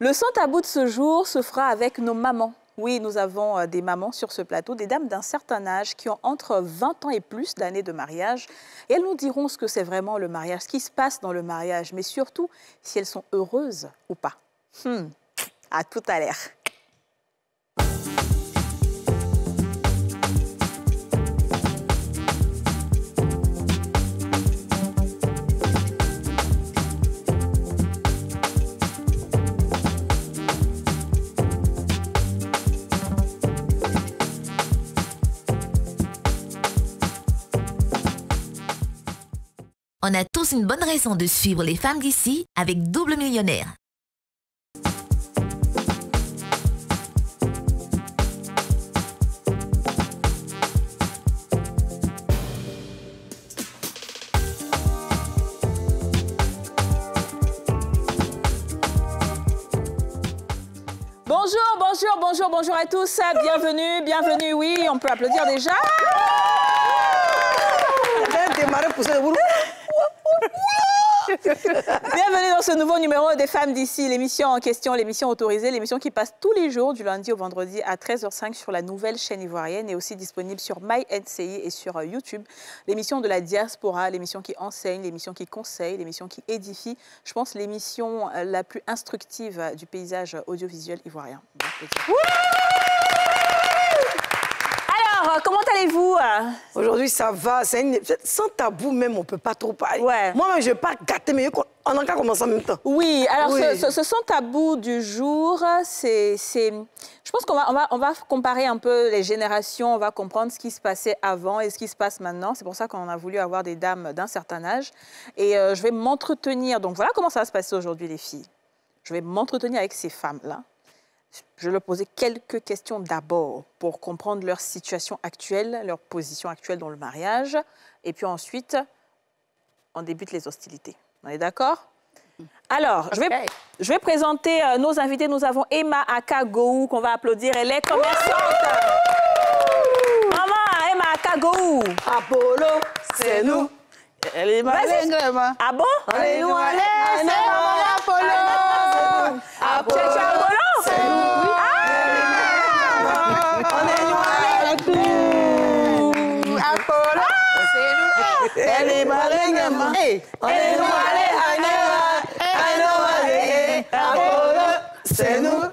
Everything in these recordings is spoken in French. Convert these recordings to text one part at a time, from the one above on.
Le sans tabou de ce jour se fera avec nos mamans. Oui, nous avons des mamans sur ce plateau, des dames d'un certain âge qui ont entre 20 ans et plus d'années de mariage. Et elles nous diront ce que c'est vraiment le mariage, ce qui se passe dans le mariage, mais surtout si elles sont heureuses ou pas. À tout à l'heure. On a tous une bonne raison de suivre les femmes d'ici avec Double Millionnaire. Bonjour à tous, bienvenue, oui, on peut applaudir déjà. Bienvenue dans ce nouveau numéro des femmes d'ici, l'émission en question, l'émission autorisée, l'émission qui passe tous les jours du lundi au vendredi à 13h05 sur la nouvelle chaîne ivoirienne et aussi disponible sur MyNCI et sur YouTube. L'émission de la diaspora, l'émission qui enseigne, l'émission qui conseille, l'émission qui édifie. Je pense l'émission la plus instructive du paysage audiovisuel ivoirien. Alors, comment allez-vous? Aujourd'hui, ça va. Sans tabou même, on ne peut pas trop parler. Ouais. Moi-même, je ne vais pas gâter, mais on a qu'à commencer en même temps. Oui, alors ce sans tabou du jour, je pense qu'on va comparer un peu les générations, on va comprendre ce qui se passait avant et ce qui se passe maintenant. C'est pour ça qu'on a voulu avoir des dames d'un certain âge. Et je vais m'entretenir. Donc voilà comment ça va se passer aujourd'hui, les filles. Je vais m'entretenir avec ces femmes-là. Je vais leur poser quelques questions d'abord pour comprendre leur situation actuelle, leur position actuelle dans le mariage. Et puis ensuite, on débute les hostilités. On est d'accord? Alors, je vais présenter nos invités. Nous avons Emma Akagou, qu'on va applaudir. Elle est commerçante. Maman, Emma Akagou. Apollo, c'est nous. Elle est malade. Ah bon? Allez, nous, allez, c'est maman Apollo. Apollo. C'est nous. Apollo, c'est nous. Elle est malade, maman. On est nous, allez, Apollo, c'est nous.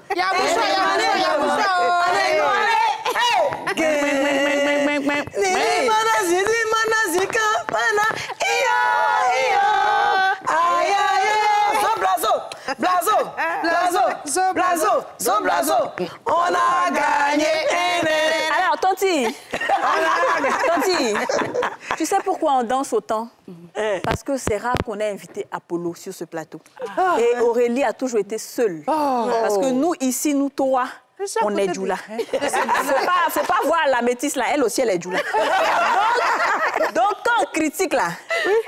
Blazo, on a gagné. Alors, Tanti, tu sais pourquoi on danse autant? Parce que c'est rare qu'on ait invité Apollo sur ce plateau. Et Aurélie a toujours été seule. Parce que nous, ici, nous trois, on est Djoula. Faut pas voir la métisse là, elle aussi, elle est Djoula. Donc, quand on critique là,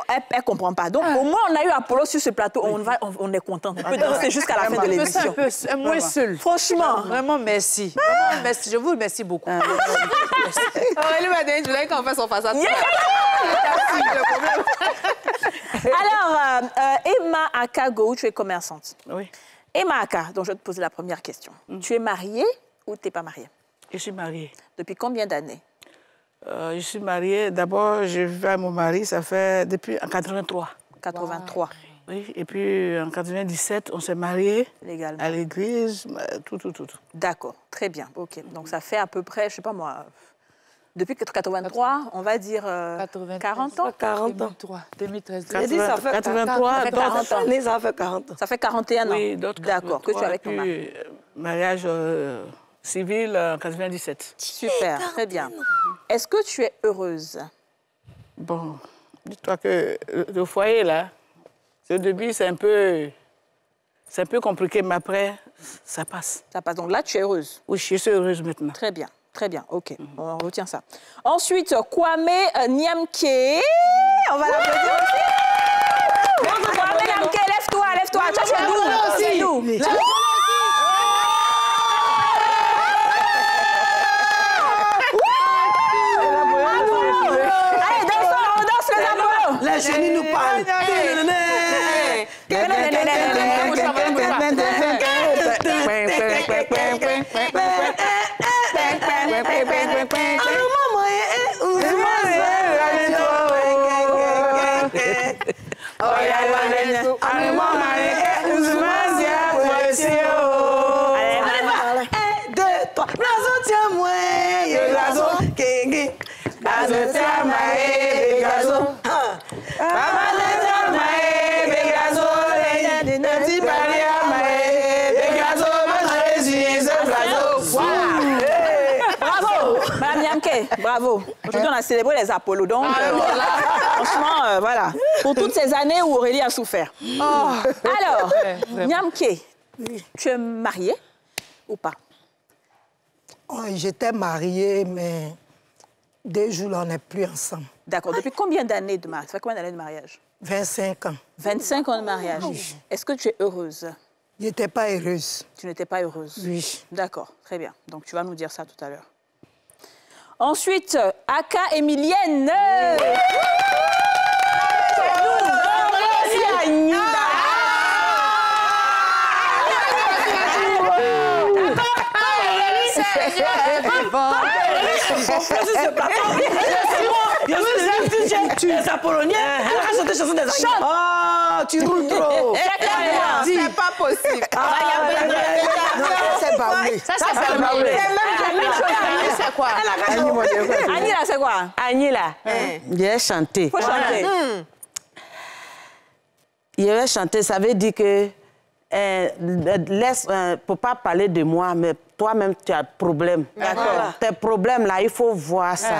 elle ne comprend pas. Donc, au moins, on a eu Apollo sur ce plateau, on est content. On peut danser jusqu'à la fin de l'émission. Un peu moins seul. Franchement. Vraiment, merci. Vraiment, merci. Je vous remercie beaucoup. Aurélie m'a dit, je voulais qu'on fasse son face à toi. Alors, Emma Akagou, tu es commerçante. Oui. Emma Aka, donc je vais te poser la première question. Tu es mariée ou tu n'es pas mariée? Je suis mariée. Depuis combien d'années? Je suis mariée. D'abord, je vivais avec mon mari, ça fait depuis en 83. 83. Wow. Oui, et puis en 97, on s'est mariés. Légalement. À l'église, tout. D'accord, très bien. OK. Donc ça fait à peu près, je ne sais pas moi, depuis 83, on va dire 40 ans? 40 ans. 2013. Ça fait 83, ça fait 40 ans. Ça fait 40 ans. Ça fait 41 ans? Oui, d'autres. D'accord, que tu es avec ton mari. Mariage civil en 97. Super, très bien. Est-ce que tu es heureuse? Bon, dis-toi que le foyer, là, au début, c'est un peu compliqué, mais après, ça passe. Ça passe. Donc là, tu es heureuse? Oui, je suis heureuse maintenant. Très bien. Très bien, OK. On retient ça. Ensuite, Kwame Nyamke. On va l'applaudir aussi. Kwame Nyamke, lève-toi. Tu es d'où? Allez, on danse les Apollo. Les chenilles nous parlent. Bravo. Aujourd'hui, on a célébré les Apollos. Donc, franchement, voilà. Pour toutes ces années où Aurélie a souffert. Oh. Alors, Nyamké, tu es mariée ou pas? Oh, j'étais mariée, mais 2 jours, on n'est plus ensemble. D'accord. Depuis combien d'années de mariage? Ça fait combien d'années de mariage? 25 ans. 25 ans de mariage. Est-ce que tu es heureuse? Je n'étais pas heureuse. Tu n'étais pas heureuse? Oui. D'accord, très bien. Donc, tu vas nous dire ça tout à l'heure. Ensuite, Aka Emilienne. Tu es Apollonien, elle a chanté chanson des Anglais. Oh, tu roules trop. C'est pas possible. C'est baoulé. Ça, c'est baoulé. C'est quoi? Annie, là, c'est quoi? Annie, là, j'ai chanté. Faut chanter. Il avait chanté, ça veut dire que laisse, pour pas parler de moi, mais toi-même tu as problème. D'accord. Tes problèmes là, il faut voir ça.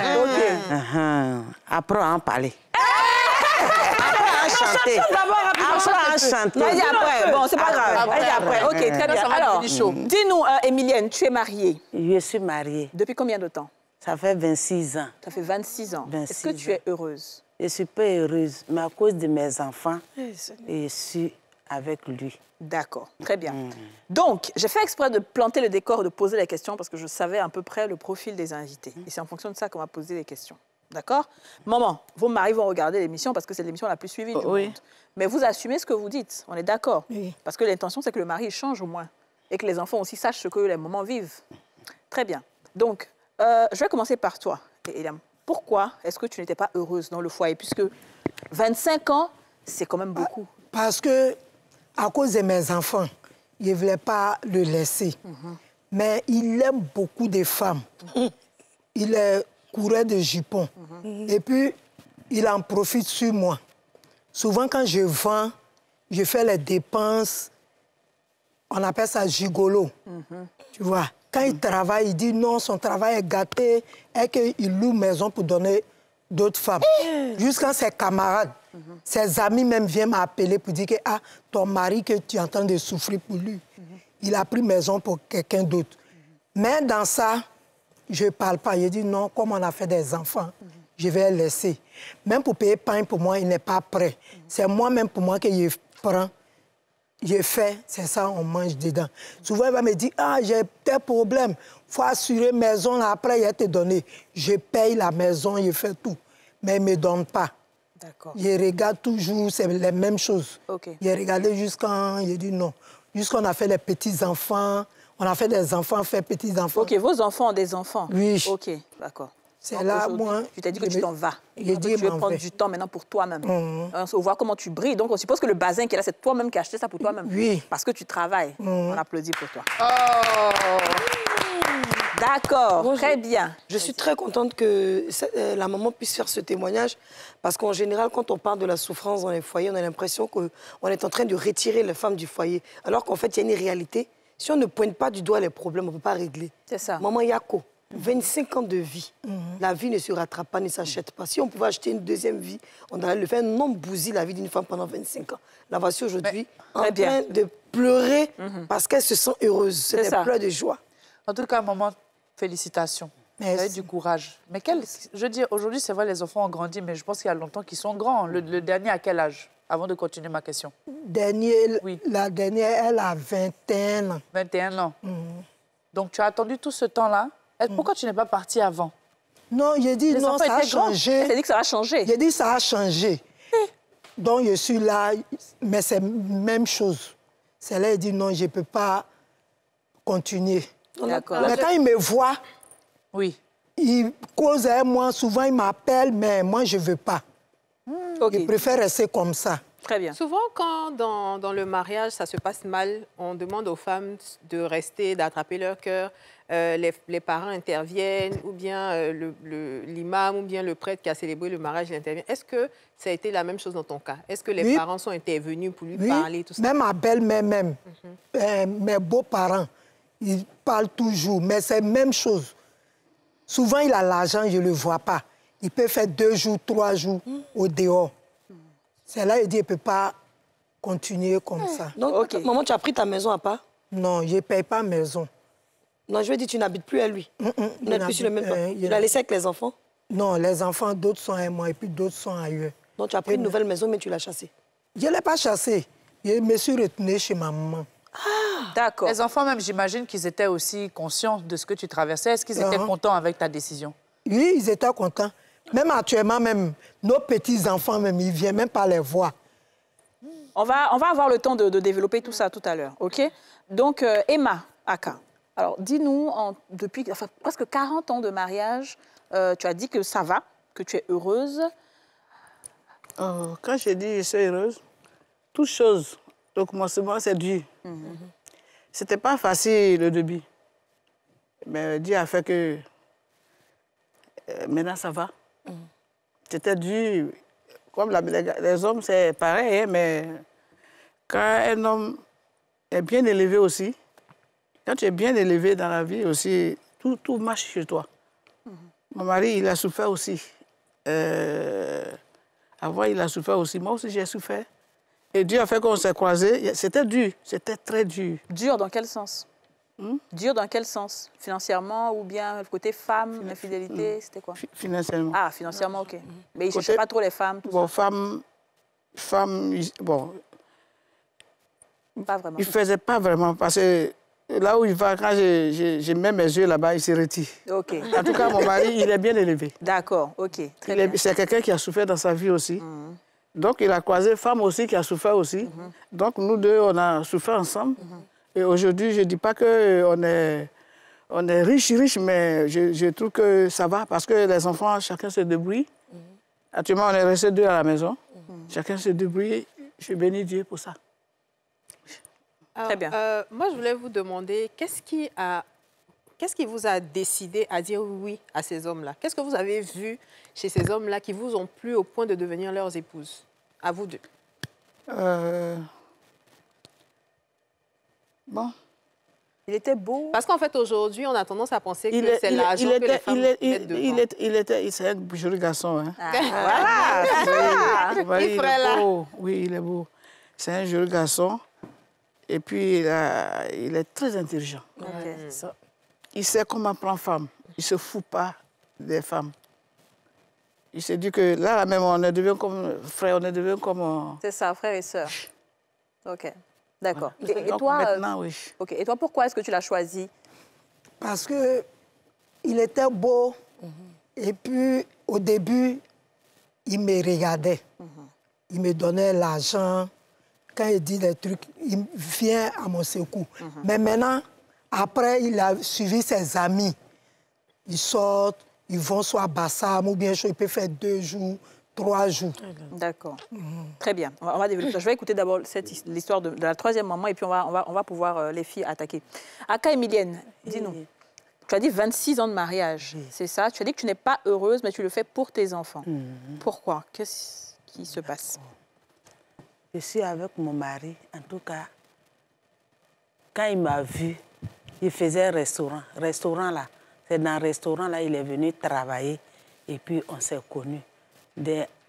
Après on en parler. Après on chanter. Après on chanter. Vas-y après. Bon, c'est pas grave. Vas-y après. Ok, très bien. Alors, dis-nous, Emilienne, tu es mariée. Je suis mariée. Depuis combien de temps? Ça fait 26 ans. Ça fait 26 ans. Est-ce que tu es heureuse? Je suis pas heureuse, mais à cause de mes enfants, je suis avec lui. D'accord, très bien. Donc, j'ai fait exprès de planter le décor et de poser les questions parce que je savais à peu près le profil des invités. Et c'est en fonction de ça qu'on va poser les questions. D'accord? Maman, vos maris vont regarder l'émission parce que c'est l'émission la plus suivie du monde. Mais vous assumez ce que vous dites, on est d'accord? Oui. Parce que l'intention, c'est que le mari change au moins. Et que les enfants aussi sachent ce que les mamans vivent. Très bien. Donc, je vais commencer par toi, Eliam. Pourquoi est-ce que tu n'étais pas heureuse dans le foyer? Puisque 25 ans, c'est quand même beaucoup. Parce que, à cause de mes enfants, je ne voulais pas le laisser. Mais il aime beaucoup de femmes. Il est coureur de jupons. Et puis, il en profite sur moi. Souvent, quand je vends, je fais les dépenses. On appelle ça gigolo. Tu vois? Quand il travaille, il dit non, son travail est gâté et qu'il loue maison pour donner d'autres femmes. Jusqu'à ses camarades, ses amis même viennent m'appeler pour dire que ton mari que tu es en train de souffrir pour lui, il a pris maison pour quelqu'un d'autre. Mais dans ça, je ne parle pas. Je dis non, comme on a fait des enfants, je vais laisser. Même pour payer pain pour moi, il n'est pas prêt. C'est moi-même pour moi que je prends. Je fais, c'est ça, on mange dedans. Souvent, il va me dire, j'ai tel problème, il faut assurer maison, là, après, il va te donner. Je paye la maison, je fais tout. Mais il ne me donne pas. D'accord. Je regarde toujours, c'est les mêmes choses. Okay. J'ai regardé jusqu'à, j'ai dit non. Jusqu'on a fait les petits-enfants, on a fait des enfants, fait petits-enfants. Ok, vos enfants ont des enfants? Oui. Ok, d'accord. C'est là, moi... Tu t'es dit que tu t'en vas. J'ai dit, tu veux prendre du temps maintenant pour toi-même. On voit comment tu brilles. Donc, on suppose que le bazin qui est là, c'est toi-même qui as acheté ça pour toi-même. Oui. Parce que tu travailles. On applaudit pour toi. D'accord, très bien. Je suis très contente que la maman puisse faire ce témoignage parce qu'en général, quand on parle de la souffrance dans les foyers, on a l'impression qu'on est en train de retirer les femmes du foyer. Alors qu'en fait, il y a une réalité. Si on ne pointe pas du doigt les problèmes, on ne peut pas régler. C'est ça. Maman Yako, 25 ans de vie. La vie ne se rattrape pas, ne s'achète pas. Si on pouvait acheter une deuxième vie, on allait le faire. Non, bousille la vie d'une femme pendant 25 ans. La voici aujourd'hui en train de pleurer parce qu'elle se sent heureuse. C'est des pleurs de joie. En tout cas, maman, félicitations. Vous avez du courage. Mais je dis, aujourd'hui, c'est vrai, les enfants ont grandi, mais je pense qu'il y a longtemps qu'ils sont grands. Le dernier, à quel âge? Avant de continuer ma question. La dernière, elle a 21 ans. 21 ans. Donc, tu as attendu tout ce temps-là. Pourquoi tu n'es pas partie avant? Non, j'ai dit non, ça a changé. Elle dit que ça va changer. J'ai dit ça a changé. Donc, je suis là, mais c'est la même chose. C'est là, elle dit non, je ne peux pas continuer. D'accord. Mais quand il me voit, oui. il cause avec moi, souvent il m'appelle, mais moi je ne veux pas. Okay. Je préfère rester comme ça. Très bien. Souvent, quand dans le mariage, ça se passe mal, on demande aux femmes de rester, d'attraper leur cœur. Les parents interviennent, ou bien l'imam, ou bien le prêtre qui a célébré le mariage, il intervient. Est-ce que ça a été la même chose dans ton cas? Est-ce que les parents sont intervenus pour lui parler, tout ça? Même ma belle-mère, mes beaux-parents, ils parlent toujours, mais c'est la même chose. Souvent, il a l'argent, je ne le vois pas. Il peut faire 2 jours, 3 jours au dehors. C'est là qu'il dit, il ne peut pas continuer comme ça. Donc, maman, tu as pris ta maison à part? Non, je ne paye pas maison. Non, je veux dire, tu n'habites plus à lui. Tu n'habites plus sur le même plan. Tu l'as laissé avec les enfants? Non, les enfants, d'autres sont à moi et puis d'autres sont ailleurs. Donc, tu as pris une nouvelle maison, mais tu l'as chassée? Je ne l'ai pas chassée. Je me suis retournée chez ma maman. D'accord. Les enfants, même, j'imagine qu'ils étaient aussi conscients de ce que tu traversais. Est-ce qu'ils étaient contents avec ta décision? Oui, ils étaient contents. Même actuellement, même, nos petits-enfants, même, ils ne viennent même pas les voir. On va avoir le temps de développer tout ça tout à l'heure, OK? Donc, Emma Aka, alors dis-nous, depuis presque 40 ans de mariage, tu as dit que ça va, que tu es heureuse. Quand je dis je suis heureuse, toute chose, au commencement, c'est dur. C'était pas facile le début. Mais Dieu a fait que maintenant ça va. C'était dur. Comme les hommes, c'est pareil, hein, mais quand un homme est bien élevé aussi, quand tu es bien élevé dans la vie aussi, tout marche chez toi. Mon mari, il a souffert aussi. Avant, il a souffert aussi. Moi aussi, j'ai souffert. Et Dieu a fait qu'on s'est croisés. C'était dur. C'était très dur. Dur dans quel sens? Dur dans quel sens? Financièrement ou bien le côté femme, l'infidélité, c'était quoi? Financièrement. Ah, financièrement, OK. Mais il ne cherchait pas trop les femmes, tout bon, ça? Bon... Pas vraiment. Il ne faisait pas vraiment, parce que là où il va, quand je mets mes yeux là-bas, il se retire. OK. En tout cas, mon mari, il est bien élevé. D'accord, OK. Très bien. C'est quelqu'un qui a souffert dans sa vie aussi. Donc, il a croisé femme aussi qui a souffert aussi. Donc, nous deux, on a souffert ensemble. Et aujourd'hui, je ne dis pas qu'on est riche, mais je trouve que ça va parce que les enfants, chacun se débrouille. Actuellement, on est restés 2 à la maison. Chacun se débrouille. Je bénis Dieu pour ça. Alors, très bien. Moi, je voulais vous demander, qu'est-ce qui vous a décidé à dire oui à ces hommes-là? Qu'est-ce que vous avez vu chez ces hommes-là qui vous ont plu au point de devenir leurs épouses? À vous deux. Bon. Il était beau. Parce qu'en fait, aujourd'hui, on a tendance à penser que c'est l'argent que les femmes mettent devant. C'est un joli garçon. Hein. Voilà. Il est beau. Oui, il est beau. C'est un joli garçon. Et puis, il est très intelligent. Okay. Il sait comment prendre femme. Il ne se fout pas des femmes. Il s'est dit que là, même, on est devenu comme frère, on est devenu comme... C'est ça, frère et sœur. OK. D'accord. Voilà. Et toi, maintenant, oui. OK. Et toi, pourquoi est-ce que tu l'as choisi? Parce qu'il était beau. Et puis, au début, il me regardait. Il me donnait l'argent. Quand il dit des trucs, il vient à mon secours. Mais maintenant, après, il a suivi ses amis. Ils sortent, ils vont soit à Bassam ou bien il peut faire 2 jours, 3 jours. D'accord. Très bien. On va développer ça. Je vais écouter d'abord l'histoire de la 3e maman et puis on va pouvoir, les filles, attaquer. Aka Emilienne, dis-nous. Tu as dit 26 ans de mariage, c'est ça? Tu as dit que tu n'es pas heureuse, mais tu le fais pour tes enfants. Pourquoi? Qu'est-ce qui se passe? Je suis avec mon mari. En tout cas, quand il m'a vu, il faisait un restaurant. Restaurant-là, c'est dans le restaurant-là, il est venu travailler et puis on s'est connus.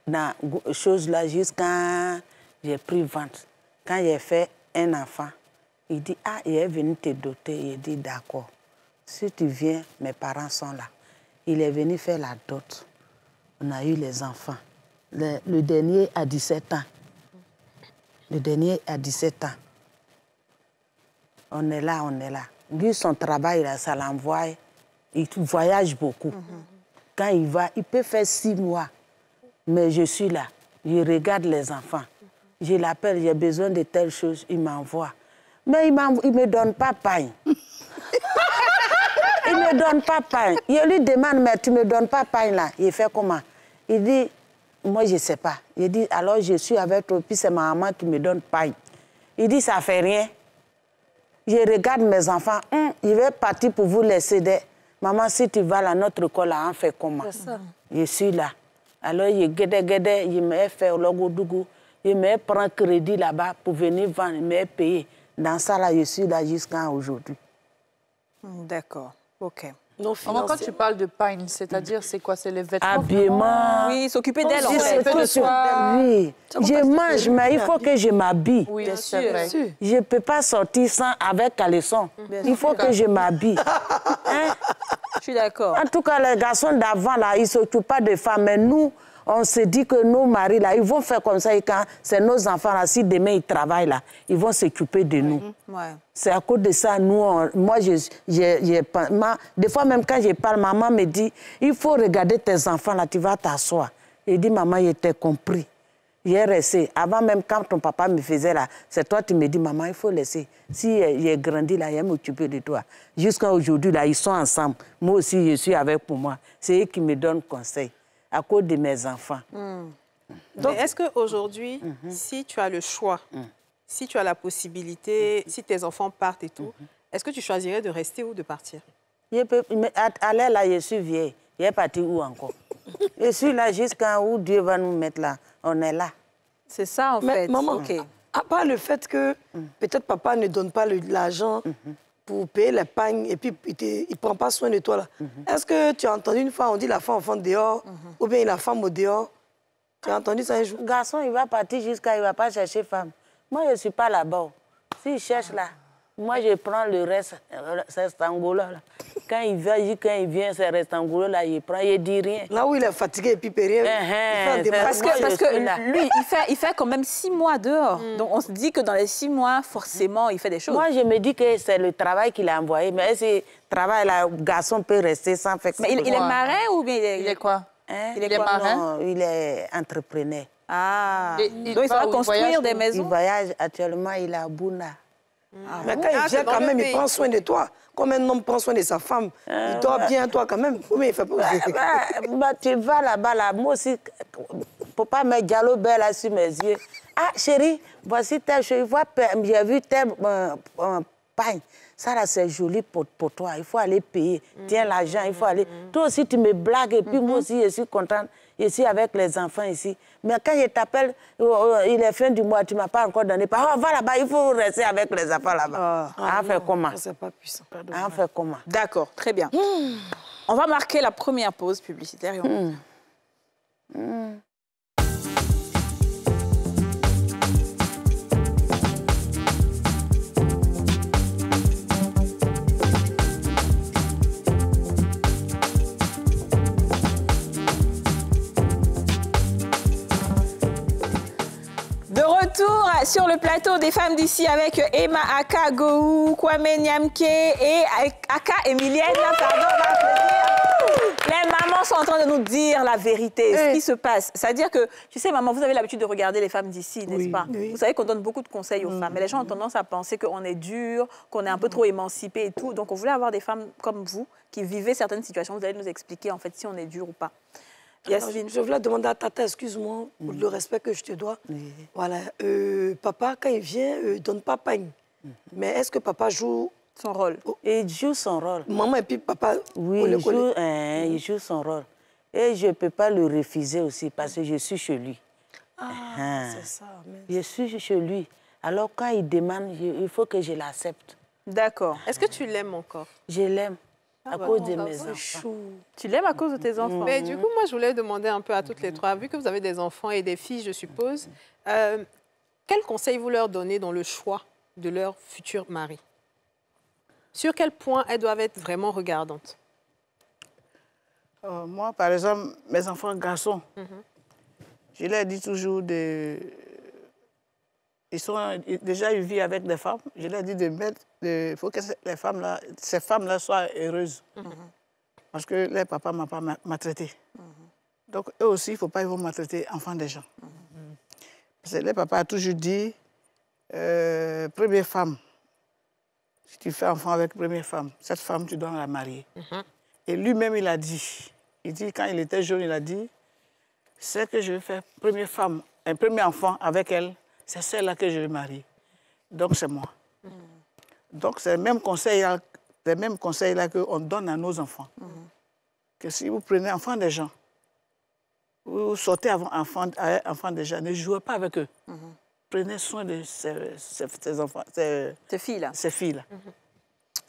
Dans chose-là, jusqu'à j'ai pris vente. Quand j'ai fait un enfant, il dit, ah, il est venu te doter. Il dit, d'accord. Si tu viens, mes parents sont là. Il est venu faire la dot. On a eu les enfants. Le dernier a 17 ans. Le dernier a 17 ans. On est là, on est là. Lui, son travail, là, ça l'envoie. Il voyage beaucoup. Quand il va, il peut faire 6 mois. Mais je suis là. Je regarde les enfants. Je l'appelle, j'ai besoin de telle chose, il m'envoie. Mais il ne me donne pas pain. me donnes pas pain. Je lui demande, mais tu me donnes pas pain là. Il fait comment? Il dit, moi je sais pas. Il dit, alors je suis avec toi, puis c'est ma maman qui me donne pain. Il dit, ça fait rien. Je regarde mes enfants, je vais partir pour vous laisser. Maman, si tu vas à notre école, là, on fait comment? Je suis là. Alors, je me fais au Logodougou, je me prends crédit là-bas pour venir vendre, me payer. Dans ça, là, je suis là jusqu'à aujourd'hui. D'accord, ok. Quand tu parles de pain, c'est-à-dire, c'est quoi? C'est les vêtements? Habillement. Oui, s'occuper d'elle, en fait. Oui, je mange, mais il faut que je m'habille. Oui, bien sûr. Je ne peux pas sortir sans avec caleçon. Il faut que je m'habille. Hein? Je suis d'accord. En tout cas, les garçons d'avant, là, ils ne s'occupent pas des femmes. Mais nous, on se dit que nos maris, là, ils vont faire comme ça. Et quand c'est nos enfants, là, si demain ils travaillent, là, ils vont s'occuper de nous. Ouais. C'est à cause de ça, nous, moi, des fois, même quand je parle, maman me dit, il faut regarder tes enfants, là, tu vas t'asseoir. Je dis, maman, je t'ai compris. J'ai resté. Avant même, quand ton papa me faisait là, c'est toi qui me dis, maman, il faut laisser. Si j'ai grandi là, il va m'occuper de toi. Jusqu'à aujourd'hui, là, ils sont ensemble. Moi aussi, je suis avec pour moi. C'est eux qui me donnent conseil à cause de mes enfants. Donc, est-ce qu'aujourd'hui, si tu as le choix, si tu as la possibilité, si tes enfants partent et tout, est-ce que tu choisirais de rester ou de partir? Aller là, je suis vieille. Je vais partir où encore? Je suis là jusqu'à où Dieu va nous mettre là. On est là. C'est ça, en fait. Maman, à part le fait que peut-être papa ne donne pas l'argent pour payer les pagnes et puis il ne prend pas soin de toi, là. Est-ce que tu as entendu une fois, on dit la femme enfant dehors, ou bien la femme au dehors? Tu as entendu ça un jour? Le garçon, il va partir jusqu'à, il ne va pas chercher femme. Moi, je ne suis pas là-bas. S'il cherche là, moi, je prends le reste, c'est Angola. Là. Quand il vient, c'est rectangular, là, il prend, il ne dit rien. Là où il est fatigué et puis rien. Parce que lui, il fait quand même 6 mois dehors. Donc, on se dit que dans les 6 mois, forcément, il fait des choses. Moi, je me dis que c'est le travail qu'il a envoyé. Mais ce travail-là, le garçon peut rester sans faire ça. Mais il est marin ou bien il est quoi? Il est marin? Non, il est entrepreneur. Ah, donc il va construire des maisons? Il voyage actuellement, il est à Bouna. Mais quand il vient, quand même, il prend soin de toi. Comme un homme prend soin de sa femme, il dort bien, toi, quand même. Mais il fait pas tu vas là-bas, là. Moi aussi, pour pas mettre Diallo Belle là sur mes yeux. Ah, chérie, voici tel chose. J'ai vu tel pain. Ça, là, c'est joli pour toi. Il faut aller payer. Tiens l'argent, il faut aller. Toi aussi, tu me blagues. Et puis, moi aussi, je suis contente. Je suis avec les enfants ici. Mais quand je t'appelle, il est fin du mois, tu ne m'as pas encore donné. Oh, va là-bas, il faut rester avec les enfants là-bas. On fait comment? C'est pas puissant. On fait comment? D'accord, très bien. On va marquer la première pause publicitaire. Et on... De retour sur le plateau des femmes d'ici avec Emma Aka Gou, Kwame Nyamke et Aka Emilienne. Pardon, on va applaudir. Les mamans sont en train de nous dire la vérité, ce qui se passe. C'est-à-dire que, tu sais, maman, vous avez l'habitude de regarder les femmes d'ici, n'est-ce pas? Vous savez qu'on donne beaucoup de conseils aux femmes. Mais les gens ont tendance à penser qu'on est dur, qu'on est un peu trop émancipé et tout. Donc, on voulait avoir des femmes comme vous qui vivez certaines situations. Vous allez nous expliquer, en fait, si on est dur ou pas. Yasmine, je voulais demander à Tata, excuse-moi, pour le respect que je te dois. Voilà, papa, quand il vient, il ne donne pas pain. Mais est-ce que papa joue son rôle? Il joue son rôle. Maman et puis papa, oui, il joue son rôle. Et je ne peux pas le refuser aussi parce que je suis chez lui. C'est ça. Je suis chez lui. Alors quand il demande, il faut que je l'accepte. D'accord. Est-ce que tu l'aimes encore? Je l'aime. À cause de mes enfants. Tu l'aimes à cause de tes enfants? Mais du coup, moi, je voulais demander un peu à toutes les trois, vu que vous avez des enfants et des filles, je suppose, quels conseils vous leur donnez dans le choix de leur futur mari? Sur quel point elles doivent être vraiment regardantes? Moi, par exemple, mes enfants garçons, je leur dis toujours déjà, ils vivent avec des femmes. Je leur dis il faut que ces femmes-là soient heureuses. Parce que leur papa ne m'a pas maltraité. Donc, eux aussi, il ne faut pas qu'ils vont maltraiter enfants des gens. Parce que leur papa a toujours dit, première femme, si tu fais enfant avec première femme, cette femme, tu dois la marier. Et lui-même, il a dit, quand il était jeune, il a dit, c'est que je vais faire première femme, un premier enfant avec elle, c'est celle-là que je vais marier. Donc, c'est moi. Donc, c'est le même conseil-là qu'on donne à nos enfants. Que si vous prenez enfant des gens, vous sortez enfant des gens, ne jouez pas avec eux. Prenez soin de ces enfants, ces filles-là. Ces filles-là.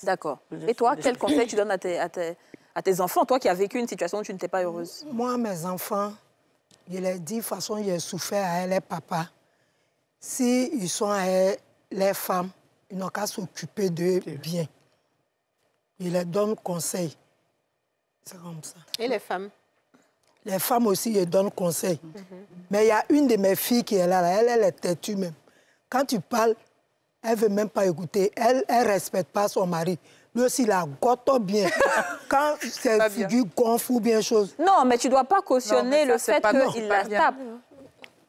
D'accord. Et toi, quel conseil tu donnes à tes enfants, toi qui as vécu une situation où tu n'étais pas heureuse? Moi, mes enfants, je leur dis, de toute façon, j'ai souffert à les papas. S'ils sont à les femmes, ils n'ont qu'à s'occuper d'eux bien. Je leur donne conseil. C'est comme ça. Et les femmes? Les femmes aussi, je donne conseil. Mais il y a une de mes filles qui est là, elle est têtue même. Quand tu parles, elle ne veut même pas écouter. Elle ne respecte pas son mari. Lui aussi, il la gotte bien. Quand ses figures gonflent ou bien chose. Non, mais tu ne dois pas cautionner le fait qu'il la tape.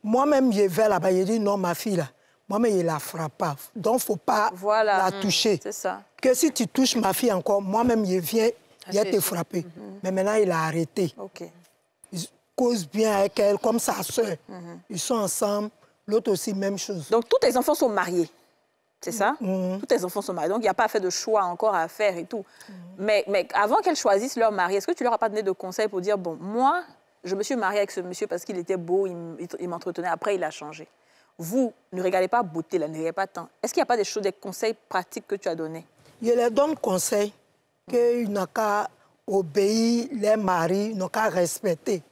Moi-même, je vais là-bas, je dis non, ma fille, là. Moi-même, je ne la frappe pas. Donc, il ne faut pas la toucher. C'est ça. Que si tu touches ma fille encore, moi-même, je viens, je vais te frapper. Mais maintenant, il a arrêté. OK. Ils causent bien avec elle, comme sa soeur. Ils sont ensemble. L'autre aussi, même chose. Donc, tous tes enfants sont mariés, c'est ça? Tous tes enfants sont mariés. Donc, il n'y a pas fait de choix encore à faire et tout. Mais avant qu'elles choisissent leur mari, est-ce que tu leur as pas donné de conseils pour dire, bon, moi, je me suis mariée avec ce monsieur parce qu'il était beau, il m'entretenait, après, il a changé. Vous, ne regardez pas beauté, là, ne regardez pas tant. Est-ce qu'il n'y a pas des choses, des conseils pratiques que tu as donnés? Je leur donne conseil qu'ils n'ont qu'à obéir les maris, ils n'ont qu'à respecter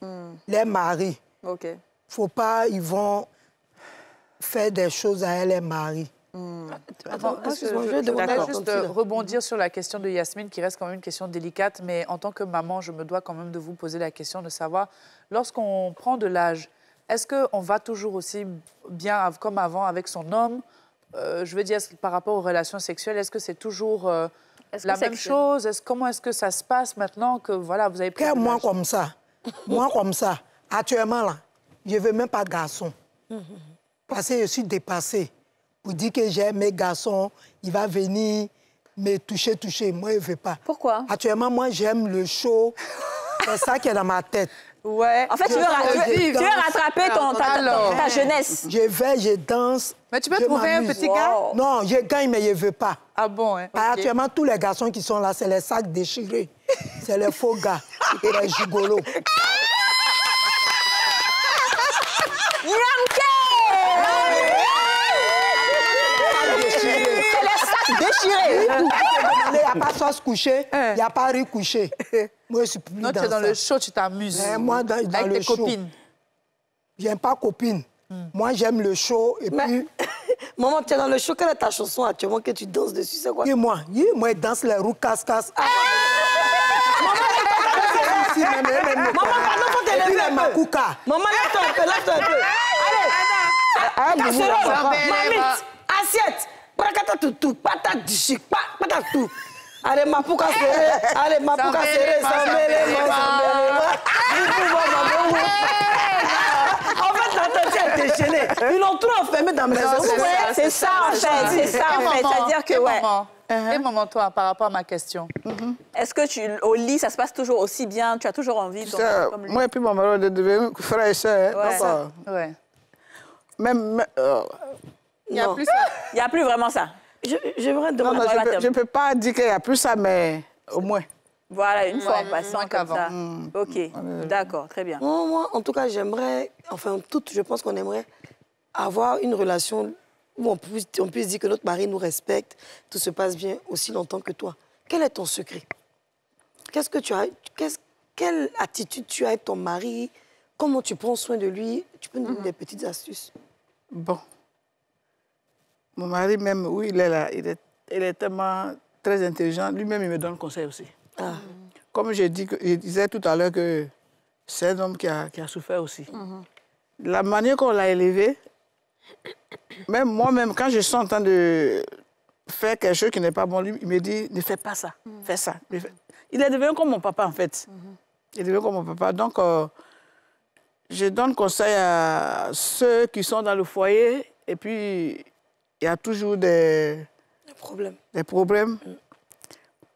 les maris. OK. Faut pas, ils vont faire des choses à elle, les maris. Je voudrais juste rebondir sur la question de Yasmine, qui reste quand même une question délicate, mais en tant que maman, je me dois quand même de vous poser la question de savoir, lorsqu'on prend de l'âge, est-ce qu'on va toujours aussi bien comme avant avec son homme? Je veux dire, par rapport aux relations sexuelles, est-ce que c'est toujours la même chose? Comment est-ce que ça se passe maintenant que voilà, vous avez pris de moi comme ça, actuellement, là, je ne veux même pas de garçon. Parce que je suis dépassée. Pour dire que j'aime mes garçons, il va venir me toucher. Moi, je ne veux pas. Pourquoi? Actuellement, moi, j'aime le show. C'est ça qui est dans ma tête. Ouais. En fait, tu veux rattraper ta jeunesse. Je vais, je danse. Mais tu peux trouver un petit gars? Non, je gagne, mais je ne veux pas. Ah bon, hein? Actuellement, tous les garçons qui sont là, c'est les sacs déchirés. C'est les faux gars et les gigolos. Déchiré. Il n'y a pas sauce couchée, il n'y a pas riz couché. Moi, je suis plus non, tu es dans le show, tu t'amuses. Moi, dans avec le tes show. copines. J'aime pas copine. Moi, j'aime le show et puis... Maman, tu es dans le show. Quelle est ta chanson actuellement que tu danses dessus? C'est quoi? Moi, je danse les roues casse-casse. Maman, pardon, faut te lever un peu. Maman, lève-toi un peu, lève-toi un peu. Allez. Mamite, assiette. Prakata tutu, patate dishi, patate tout. Allez, ma pouka serré. Allez, ma pouka serré. En fait, l'attention est déchaînée. Ils l'ont trop enfermé dans la maison. C'est ça, en fait. C'est-à-dire que, ouais. Et maman, toi, par rapport à ma question. Est-ce que au lit, ça se passe toujours aussi bien? Tu as toujours envie de comme lui? Moi et puis mon mari, de devenir frère et sœur. Ouais. Même... Il n'y a plus ça. Il n'y a plus vraiment ça. J'aimerais demander... Je ne peux pas dire qu'il n'y a plus ça, mais au moins. Voilà, une fois en passant comme ça. OK, d'accord, très bien. Moi, en tout cas, j'aimerais... Enfin, je pense qu'on aimerait avoir une relation où on puisse dire que notre mari nous respecte, tout se passe bien aussi longtemps que toi. Quel est ton secret? Qu'est-ce que tu as... Quelle attitude tu as avec ton mari? Comment tu prends soin de lui? Tu peux nous donner des petites astuces? Bon. Mon mari même, oui, il est là. Il est tellement très intelligent. Lui-même, il me donne conseil aussi. Comme je disais tout à l'heure que c'est un homme qui a souffert aussi. La manière qu'on l'a élevé, même moi-même, quand je suis en train de faire quelque chose qui n'est pas bon, lui, il me dit, ne fais pas ça, fais ça. Il est devenu comme mon papa, en fait. Il est devenu comme mon papa. Donc, je donne conseil à ceux qui sont dans le foyer et puis... Il y a toujours des Des problèmes.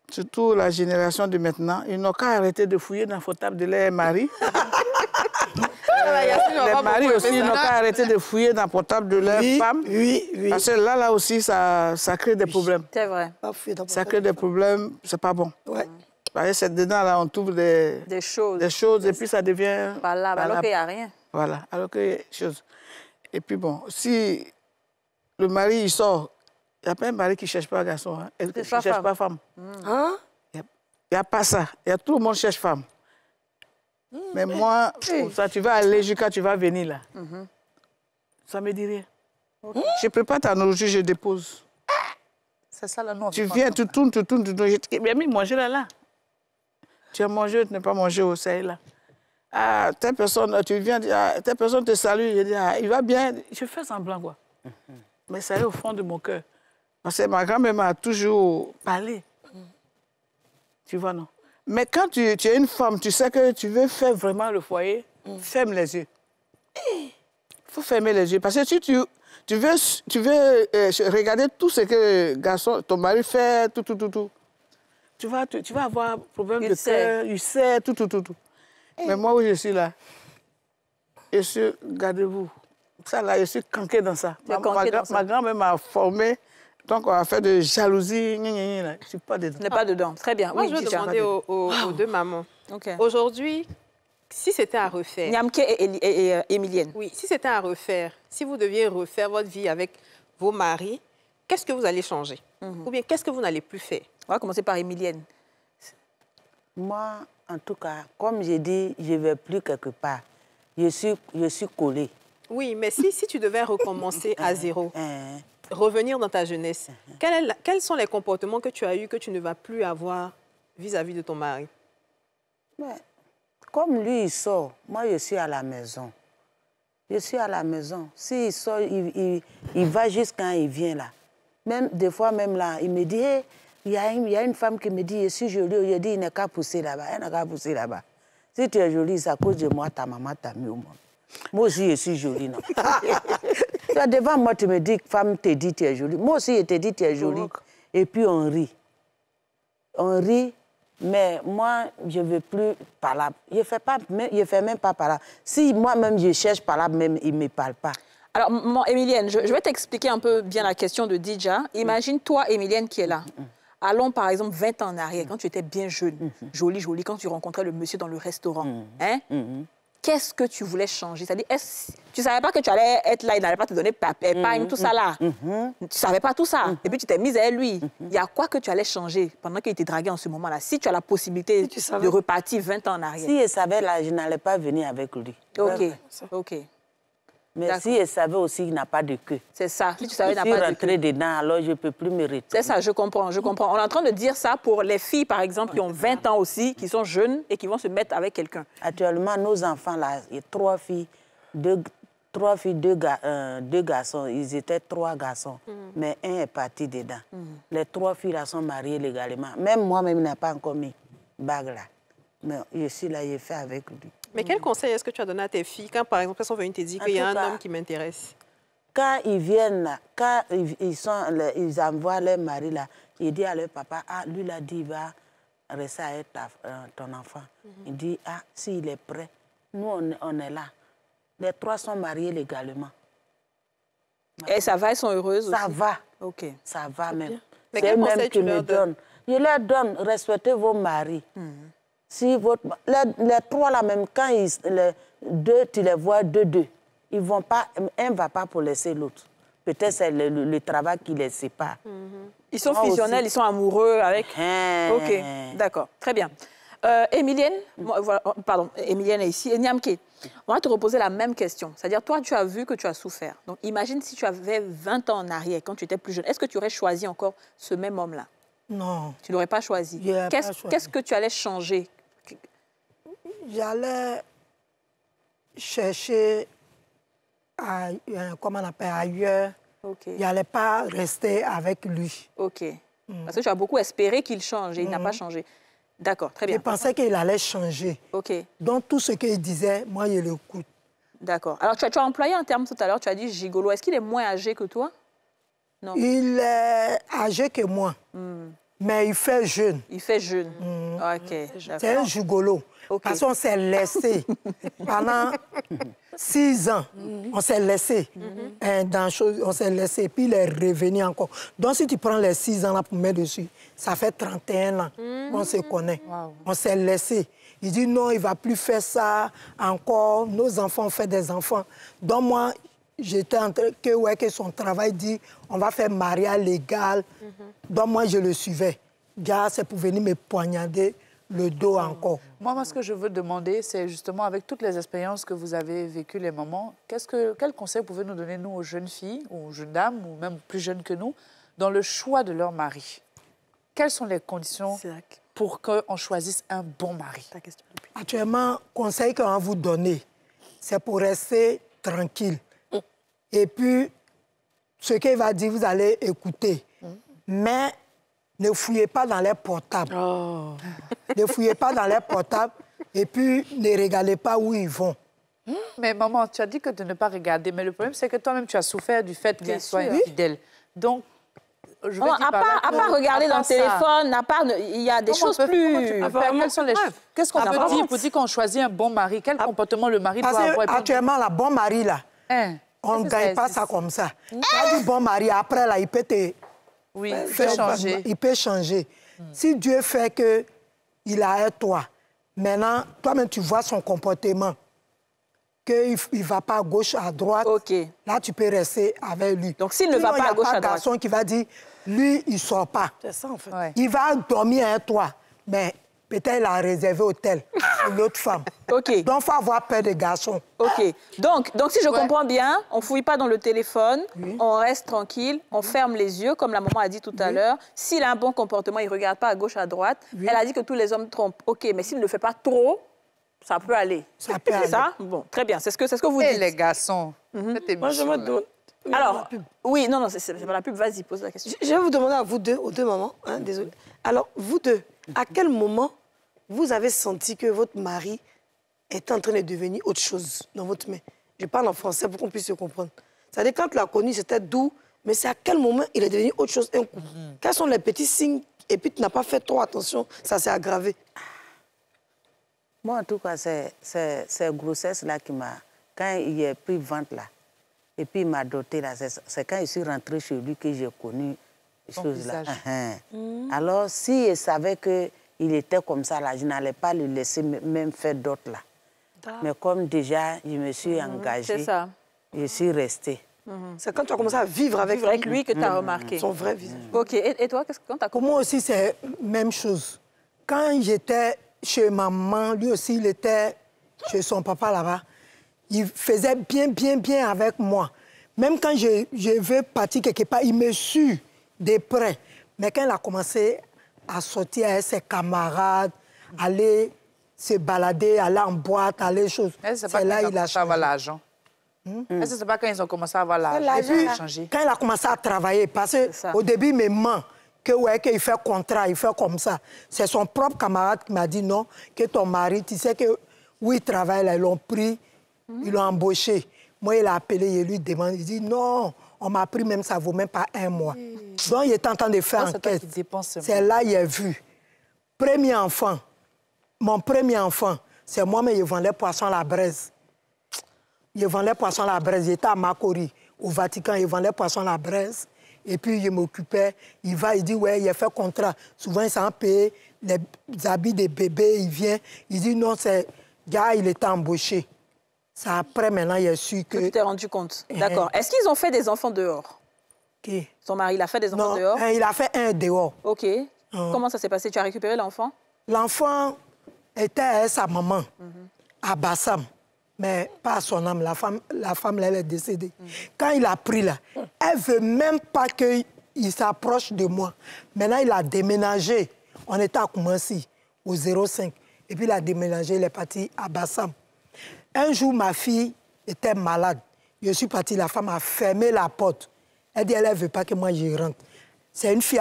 Surtout la génération de maintenant. Ils n'ont qu'à arrêter de fouiller dans le fauteuil de leur mari. Les maris aussi n'ont qu'à arrêter de fouiller dans le portable de leur femme. Oui. Parce que là aussi, ça crée des problèmes. C'est vrai. Ça crée des problèmes, c'est pas bon. Ouais. Parce que c'est dedans, là, on trouve des choses et puis ça devient... Valable, alors qu'il n'y a rien. Voilà, alors qu'il y a des choses. Et puis bon, si le mari, il sort, il n'y a pas un mari qui ne cherche pas un garçon, hein, qui ne cherche pas femme. Hein? Il n'y a pas ça. Tout le monde cherche femme. Mais moi, ça, tu vas aller jusqu'à tu vas venir là. Ça me dit rien. Je prépare ta nourriture, je dépose. C'est ça, là, non. Tu viens, tu tournes. Je t'ai bien mis manger là. Tu as mangé, tu n'as pas mangé au sein là. Ah, telle personne, tu viens, telle personne te salue, je dis, il va bien. Je fais semblant, quoi. Mais ça est au fond de mon cœur. Parce que ma grand-mère m'a toujours parlé. Tu vois, non? Mais quand tu es une femme, tu sais que tu veux faire vraiment le foyer, ferme les yeux. Il faut fermer les yeux. Parce que si tu veux regarder tout ce que garçon, ton mari fait, tout, tu vas avoir problème de cœur, il sait, tout. Mais moi, où je suis là, je suis, gardez-vous, ça là, je suis canqué dans ça. Ma grand-mère m'a formé. Donc, on va faire de jalousie. Je ne suis pas dedans. Tu n'es pas dedans. Très bien. Moi, je veux demander aux deux mamans. Aujourd'hui, si c'était à refaire... Niamke et Emilienne. Oui, si c'était à refaire, si vous deviez refaire votre vie avec vos maris, qu'est-ce que vous allez changer? Ou bien, qu'est-ce que vous n'allez plus faire? On va commencer par Emilienne. Moi, en tout cas, comme j'ai dit, je ne vais plus quelque part. Je suis collée. Oui, mais si tu devais recommencer à zéro... revenir dans ta jeunesse, quels sont les comportements que tu as eus que tu ne vas plus avoir vis-à-vis de ton mari? Mais, comme lui, il sort, moi, je suis à la maison. Je suis à la maison. S'il sort, il va juste quand il vient là. Même, des fois, même là, il me dit, hey, il y a une femme qui me dit, je suis jolie. Je dis, il n'a qu'à pousser là-bas. Il n'a qu'à pousser là-bas. Si tu es jolie, c'est à cause de moi, ta maman t'a mis au monde. Moi aussi, je suis jolie, non? Devant moi, tu me dis que femme te dit tu es jolie. Moi aussi, je te dis tu es jolie. Et puis, on rit. On rit, mais moi, je ne veux plus parler. Je ne fais même pas parler. Si moi-même, je cherche parler, même, il ne me parle pas. Alors, Emilienne, je vais t'expliquer un peu bien la question de Dija. Imagine toi, Emilienne, qui est là. Allons, par exemple, 20 ans en arrière, quand tu étais bien jeune, jolie, quand tu rencontrais le monsieur dans le restaurant. Qu'est-ce que tu voulais changer? C'est-à-dire, tu ne savais pas que tu allais être là, il n'allait pas te donner épargne, tout ça là. Tu ne savais pas tout ça. Et puis, tu t'es mise à lui. Il y a quoi que tu allais changer pendant qu'il était dragué en ce moment-là? Si tu as la possibilité de repartir 20 ans en arrière. Si je savais, là, je n'allais pas venir avec lui. OK. Mais si je savais aussi qu'il n'a pas de queue. C'est ça. Si tu savais qu'il n'a pas de queue. Si je rentrais dedans, alors je ne peux plus me retourner. C'est ça, je comprends. On est en train de dire ça pour les filles, par exemple, qui ont 20 ans aussi, qui sont jeunes et qui vont se mettre avec quelqu'un. Actuellement, nos enfants, là, il y a 3 filles, 2 garçons. Ils étaient 3 garçons, mais un est parti dedans. Les 3 filles, là, sont mariées légalement. Même moi-même, je n'ai pas encore mis bague là. Mais je suis là, je fais avec lui. Mais quel conseil est-ce que tu as donné à tes filles quand, par exemple, elles sont venues te dire qu'il y a un homme qui m'intéresse? Quand ils viennent là, quand ils envoient leur mari là, ils disent à leur papa, ah, lui l'a dit, il va rester avec ton enfant. Il dit, ah, s'il est prêt, nous, on est là. Les 3 sont mariés légalement. Et ça va, elles sont heureuses aussi? Ça va. OK. Ça va même. Mais quel conseil tu leur donnes? Je leur donne, respectez vos maris. Si les 3 là même, quand les 2, tu les vois 2-2, ils vont pas, un ne va pas pour laisser l'autre. Peut-être c'est le travail qui les sépare. Ils sont fusionnels, ils sont amoureux avec... OK, d'accord, très bien. Emilienne, Emilienne est ici, et Niamke, on va te reposer la même question. C'est-à-dire, toi, tu as vu que tu as souffert. Donc, imagine si tu avais 20 ans en arrière, quand tu étais plus jeune, est-ce que tu aurais choisi encore ce même homme-là? Non. Tu ne l'aurais pas choisi. Qu'est-ce que tu allais changer? J'allais chercher, comment on appelle, ailleurs. Je n'allais pas rester avec lui. OK. Parce que tu as beaucoup espéré qu'il change et il n'a pas changé. D'accord, très bien. Je pensais qu'il allait changer. OK. Donc, tout ce qu'il disait, moi, je l'écoute. D'accord. Alors, tu as employé un terme tout à l'heure, tu as dit gigolo. Est-ce qu'il est moins âgé que toi? Non. Il est âgé que moi, mais il fait jeune. Il fait jeune. OK. C'est un gigolo. Okay. Parce qu'on s'est laissé pendant 6 ans. On s'est laissé. On s'est laissé. Puis il est revenu encore. Donc, si tu prends les 6 ans là pour mettre dessus, ça fait 31 ans qu'on se connaît. Wow. On s'est laissé. Il dit non, il ne va plus faire ça encore. Nos enfants ont fait des enfants. Donc, moi, j'étais en train que son travail dit on va faire mariage légal. Donc, moi, je le suivais. Gars, c'est pour venir me poignarder le dos encore. Moi, ce que je veux demander, c'est justement, avec toutes les expériences que vous avez vécues, les mamans, quel conseil pouvez-nous donner, nous, aux jeunes filles, ou aux jeunes dames, ou même plus jeunes que nous, dans le choix de leur mari? Quelles sont les conditions pour qu'on choisisse un bon mari? Actuellement, conseil qu'on va vous donner, c'est pour rester tranquille. Et puis, ce qu'il va dire, vous allez écouter. Mais ne fouillez pas dans les portables. Ne fouillez pas dans les portables et puis ne regardez pas où ils vont. Mais maman, tu as dit que de ne pas regarder. Mais le problème, c'est que toi-même, tu as souffert du fait qu'il soit infidèle. Donc, je vais dire à part regarder dans le téléphone, il y a des choses plus... Qu'est-ce qu'on peut dire pour dire qu'on choisit un bon mari? Quel comportement le mari doit avoir? Actuellement, la bon mari, là, on ne gagne pas ça comme ça. Quand du bon mari, après, là, il peut te... Oui, il peut changer. Il peut changer. Si Dieu fait qu'il a toi, maintenant, toi-même, tu vois son comportement, qu'il ne va pas à gauche, à droite, là, tu peux rester avec lui. Donc, s'il ne va pas à gauche, à droite... Il n'y a pas de garçon qui va dire, lui, il ne sort pas. C'est ça, en fait. Ouais. Il va dormir avec toi, mais peut-être il a réservé hôtel pour l'autre femme. Donc, il faut avoir peur des garçons. Donc si je comprends bien, on ne fouille pas dans le téléphone, on reste tranquille, on ferme les yeux, comme la maman a dit tout à l'heure. S'il a un bon comportement, il ne regarde pas à gauche, à droite. Elle a dit que tous les hommes trompent. Mais s'il ne le fait pas trop, ça peut aller. Ça peut aller. Ça? Bon, très bien. C'est ce que vous dites. Et les garçons. Moi, je me demande... Alors, non, c'est pas la pub. Vas-y, pose la question. Je vais vous demander à vous deux, aux deux mamans, désolé. Alors, vous deux, à quel moment vous avez senti que votre mari est en train de devenir autre chose dans votre main? Je parle en français pour qu'on puisse se comprendre. C'est-à-dire, quand tu l'as connu, c'était doux, mais c'est à quel moment il est devenu autre chose un coup? Quels sont les petits signes? Et puis, tu n'as pas fait trop attention, ça s'est aggravé. Moi, en tout cas, c'est grossesse-là qui m'a... Quand il a pris ventre, là, et puis il m'a doté, là, c'est quand je suis rentrée chez lui que j'ai connu ces choses-là. Alors, si je savais qu'il était comme ça, là, je n'allais pas le laisser même faire d'autres, là. Mais comme déjà, je me suis engagée, je suis restée. C'est quand tu as commencé à vivre avec lui que tu as remarqué. Son vrai visage. Et toi, quand tu as commencé? Moi aussi, c'est la même chose. Quand j'étais chez maman, lui aussi, il était chez son papa là-bas. Il faisait bien avec moi. Même quand je veux partir quelque part, il me suit de près. Mais quand il a commencé à sortir avec ses camarades, aller se balader, aller en boîte, aller choses, c'est là qu'il a changé. L'argent. Est-ce que c'est pas quand ils ont commencé à avoir l'argent qu'il a changé? Quand il a commencé à travailler, parce qu'au début, il me ment qu'il fait contrat, il fait comme ça. C'est son propre camarade qui m'a dit non, que ton mari, tu sais que où il travaille, là, ils l'ont pris, ils l'ont embauché. Moi, il a appelé, il lui demande, il dit non, on m'a pris même, ça ne vaut même pas 1 mois. Donc, il est en train de faire enquête. C'est là qu'il a vu. Premier enfant, mon premier enfant, c'est moi-même, je vendais poisson à la braise. Je vendais poisson à la braise, j'étais à Makori, au Vatican, je vendais poisson à la braise. Et puis, je m'occupais. Il va, il dit, ouais, il a fait contrat. Souvent, il s'en paye les habits des bébés, il vient. Il dit, non, c'est... Gars, il était embauché. C'est après, maintenant, il a su que... Tu t'es rendu compte. D'accord. Est-ce qu'ils ont fait des enfants dehors? Qui? Son mari, il a fait des enfants dehors? Il a fait un dehors. OK. Comment ça s'est passé? Tu as récupéré l'enfant? L'enfant était avec sa maman, à Bassam. Mais pas à son âme, la femme elle est décédée. Quand il a pris là, elle ne veut même pas qu'il s'approche de moi. Maintenant, il a déménagé. On était à Koumassi, au 05. Et puis, il a déménagé, il est parti à Bassam. Un jour, ma fille était malade. Je suis parti, la femme a fermé la porte. Elle dit, elle ne veut pas que moi je rentre. C'est une fille,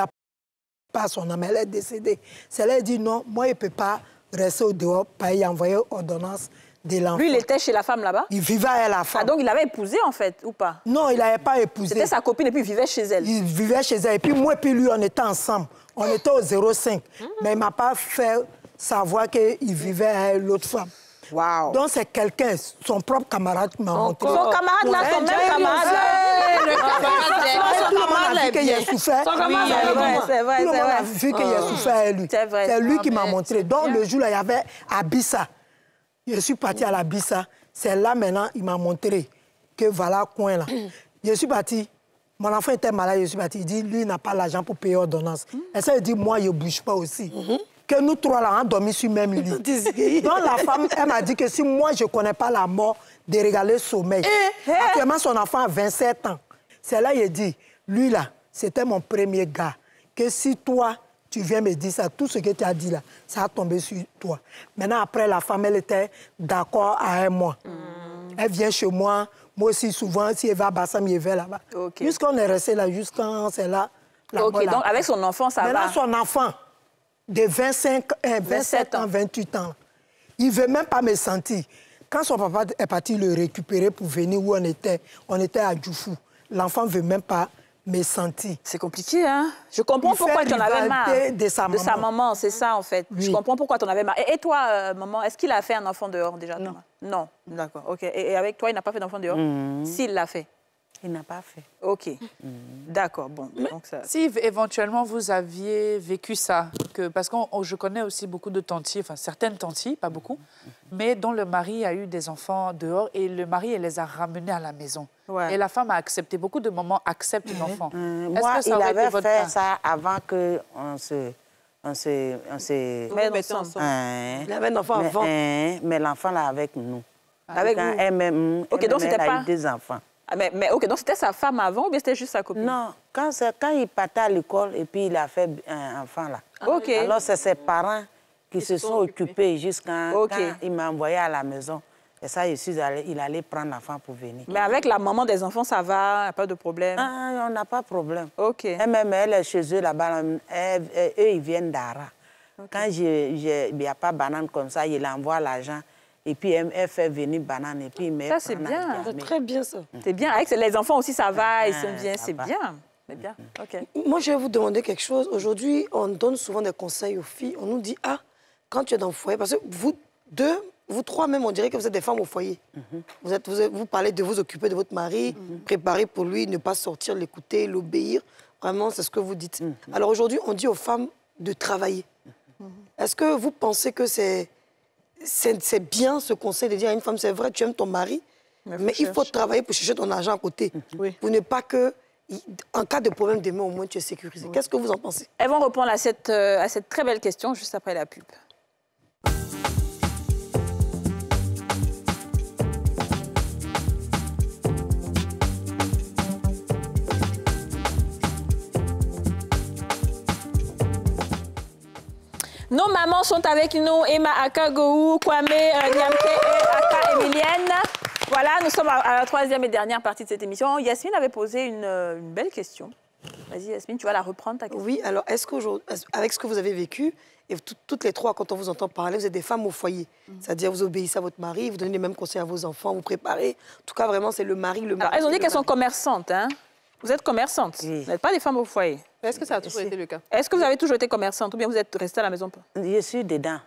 pas son âme, elle est décédée. C'est là, elle dit, non, moi, je ne peux pas rester au dehors, pas y envoyer ordonnance de l'enfant. Lui, il était chez la femme là-bas? Il vivait avec la femme. Ah, donc il avait épousé en fait, ou pas? Non, il n'avait pas épousé. C'était sa copine et puis il vivait chez elle? Il vivait chez elle. Et puis moi et puis lui, on était ensemble. On était au 05. Mais il ne m'a pas fait savoir qu'il vivait avec l'autre femme. Wow. Donc c'est quelqu'un, son propre camarade qui m'a montré. Son camarade là, son même camarade là. Tout le monde a vu qu'il a souffert. C'est vrai. Tout le monde a vu qu'il a souffert avec lui. C'est vrai. C'est lui qui m'a montré. Donc le jour là, il y avait Abissa. Je suis parti à la Bissa. C'est là maintenant, il m'a montré que voilà coin là. Je suis parti. Mon enfant était malade, je suis parti. Il dit, lui, il n'a pas l'argent pour payer l'ordonnance. Et ça, il dit, moi, je ne bouge pas aussi. Que nous trois, là, on dormi sur le même lit. Donc, la femme, elle m'a dit que si moi, je ne connais pas la mort, de régaler le sommeil. Actuellement, son enfant a 27 ans. C'est là qu'il dit, lui, là, c'était mon premier gars. Que si toi, tu viens me dire ça, tout ce que tu as dit là, ça a tombé sur toi. Maintenant, après, la femme, elle était d'accord avec moi. Elle vient chez moi. Moi aussi, souvent, si elle va à Bassam, elle va là-bas. Okay. Jusqu'on est resté là, jusqu'à c'est là. Ok, donc avec son enfant, ça va. Maintenant, son enfant, de 27 ans, 28 ans, il ne veut même pas me sentir. Quand son papa est parti le récupérer pour venir où on était à Djoufou, l'enfant ne veut même pas me sentir. C'est compliqué, hein? Je comprends pourquoi tu en avais marre. De sa maman, c'est ça, en fait. Oui. Je comprends pourquoi tu en avais marre. Et toi, maman, est-ce qu'il a fait un enfant dehors déjà? Non. Non, d'accord, ok. Et avec toi, il n'a pas fait d'enfant dehors? S'il l'a fait? Il n'a pas fait. Ok, d'accord, bon. Donc ça... Si éventuellement vous aviez vécu ça, parce que je connais aussi beaucoup de tanties, enfin certaines tanties, pas beaucoup, mais dont le mari a eu des enfants dehors et le mari elle les a ramenés à la maison. Ouais. Et la femme a accepté. Beaucoup de mamans acceptent l'enfant. Moi, il avait fait ça avant qu'on se... mettre ensemble. Il avait un enfant avant. Mais l'enfant là avec nous. Avec vous? Elle-même, okay, donc elle a eu des enfants. Mais ok, donc c'était sa femme avant ou bien c'était juste sa copine? Non, quand il partait à l'école et puis il a fait un enfant là. Ok. Alors c'est ses parents qui se sont occupés jusqu'à quand il m'a envoyé à la maison. Et ça, il allait prendre l'enfant pour venir. Mais avec la maman des enfants, ça va? Pas de problème? On n'a pas de problème. Ok. Elle-même, elle est chez eux là-bas. Eux, ils viennent d'Ara. Okay. Quand il n'y a pas de banane comme ça, il envoie l'argent. Et puis, elle fait venir banane. Et puis, ça, c'est bien. C'est très bien, ça. C'est bien. Avec les enfants aussi, ça va. Ils sont bien. C'est bien. C'est bien. OK. Moi, je vais vous demander quelque chose. Aujourd'hui, on donne souvent des conseils aux filles. On nous dit, quand tu es dans le foyer, parce que vous trois même, on dirait que vous êtes des femmes au foyer. Vous parlez de vous occuper de votre mari, préparer pour lui, ne pas sortir, l'écouter, l'obéir. Vraiment, c'est ce que vous dites. Alors aujourd'hui, on dit aux femmes de travailler. Est-ce que vous pensez que c'est bien ce conseil de dire à une femme, c'est vrai, tu aimes ton mari, mais il faut travailler pour chercher ton argent à côté. Pour ne pas que, en cas de problème demain, au moins tu es sécurisé. Qu'est-ce que vous en pensez? Elles vont répondre à cette très belle question juste après la pub. Nos mamans sont avec nous, Emma Akagoou, Kwame Niamke et Aka Emilienne. Voilà, nous sommes à la troisième et dernière partie de cette émission. Yasmine avait posé une belle question. Vas-y Yasmine, tu vas la reprendre ta question. Oui, alors est-ce qu'aujourd'hui, avec ce que vous avez vécu, et toutes les trois, quand on vous entend parler, vous êtes des femmes au foyer. C'est-à-dire vous obéissez à votre mari, vous donnez les mêmes conseils à vos enfants, vous préparez. En tout cas, vraiment, c'est le mari, le mari. Alors, elles ont dit qu'elles sont commerçantes, hein? Vous êtes commerçante, vous n'êtes pas des femmes au foyer. Est-ce que ça a toujours été le cas? Est-ce que vous avez toujours été commerçante ou bien vous êtes restée à la maison? Je suis dedans.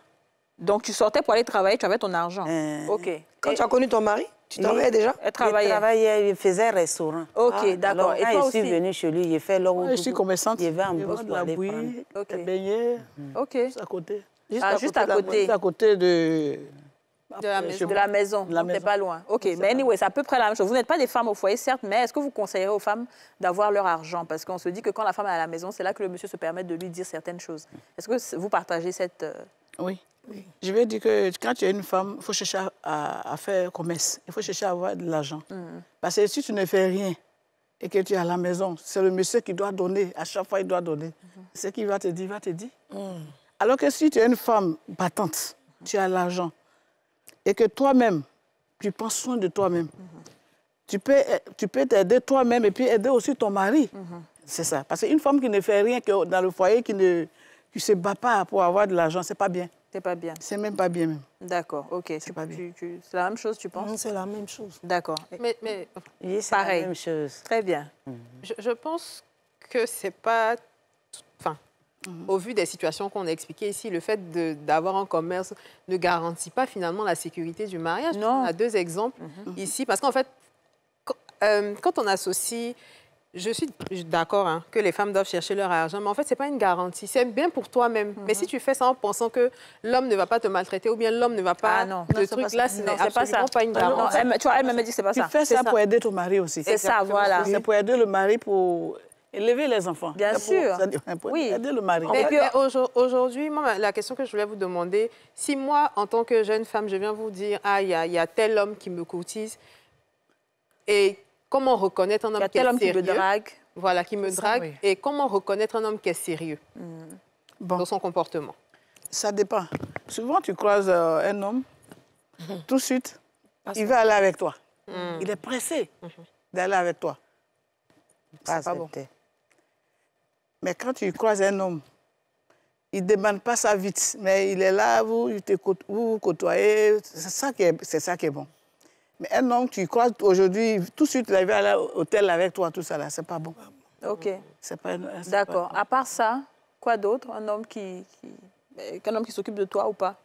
Donc tu sortais pour aller travailler, tu avais ton argent. Ok. Quand tu as connu ton mari, tu travaillais déjà? Elle travaillait. Il travaillait, il faisait restaurant. Ok, d'accord. Et toi aussi? Je suis venue chez lui, il fait l'eau. Je suis commerçante. Il va en bourse de la bouillie, des beignets. Ok. Juste à côté. Juste à côté. Juste à côté de la maison. C'est pas loin. Ok, mais anyway, c'est à peu près la même chose. Vous n'êtes pas des femmes au foyer, certes, mais est-ce que vous conseillerez aux femmes d'avoir leur argent? Parce qu'on se dit que quand la femme est à la maison, c'est là que le monsieur se permet de lui dire certaines choses. Est-ce que vous partagez cette... Oui. Je vais dire que quand tu es une femme, il faut chercher à faire commerce. Il faut chercher à avoir de l'argent. Parce que si tu ne fais rien et que tu es à la maison, c'est le monsieur qui doit donner. À chaque fois, il doit donner. Ce qu'il va te dire, il va te dire. Alors que si tu es une femme battante, tu as l'argent, et que toi-même, tu prends soin de toi-même. Tu peux t'aider toi-même et puis aider aussi ton mari. C'est ça. Parce qu'une femme qui ne fait rien que dans le foyer, qui ne se bat pas pour avoir de l'argent, c'est pas bien. C'est pas bien. C'est même pas bien même. D'accord, ok. C'est pas bien. C'est la même chose, tu penses? C'est la même chose. D'accord. Mais oui, c'est pareil. la même chose. Très bien. Je pense que c'est pas... Enfin, au vu des situations qu'on a expliquées ici, le fait d'avoir un commerce ne garantit pas finalement la sécurité du mariage. Non. On a deux exemples ici. Parce qu'en fait, quand on associe... Je suis d'accord hein, que les femmes doivent chercher leur argent, mais en fait, ce n'est pas une garantie. C'est bien pour toi-même. Mais si tu fais ça en pensant que l'homme ne va pas te maltraiter ou bien l'homme ne va pas... Ah non, ce truc-là, ce n'est absolument pas une garantie. Non, tu vois, elle me dit que ce n'est pas ça. Tu fais ça pour aider ton mari aussi. C'est ça, voilà. C'est pour aider le mari pour élever les enfants. Bien sûr. Pour aider le mari. Et puis aujourd'hui, moi, la question que je voulais vous demander, si moi, en tant que jeune femme, je viens vous dire, ah, il y a tel homme qui me courtise, et comment reconnaître un homme qui est sérieux? Qui me drague. Voilà, qui me drague. Oui. Et comment reconnaître un homme qui est sérieux dans son comportement? Ça dépend. Souvent, tu croises un homme, tout de suite, il va aller avec toi. Il est pressé d'aller avec toi. C'est pas bon. Mais quand tu croises un homme, il ne demande pas ça vite, mais il est là, vous vous côtoyez, c'est ça qui est bon. Mais un homme, tu croises aujourd'hui, tout de suite, il va aller à l'hôtel avec toi, tout ça là, c'est pas bon. Ok. D'accord. À part ça, quoi d'autre? Un homme qui s'occupe de toi ou pas?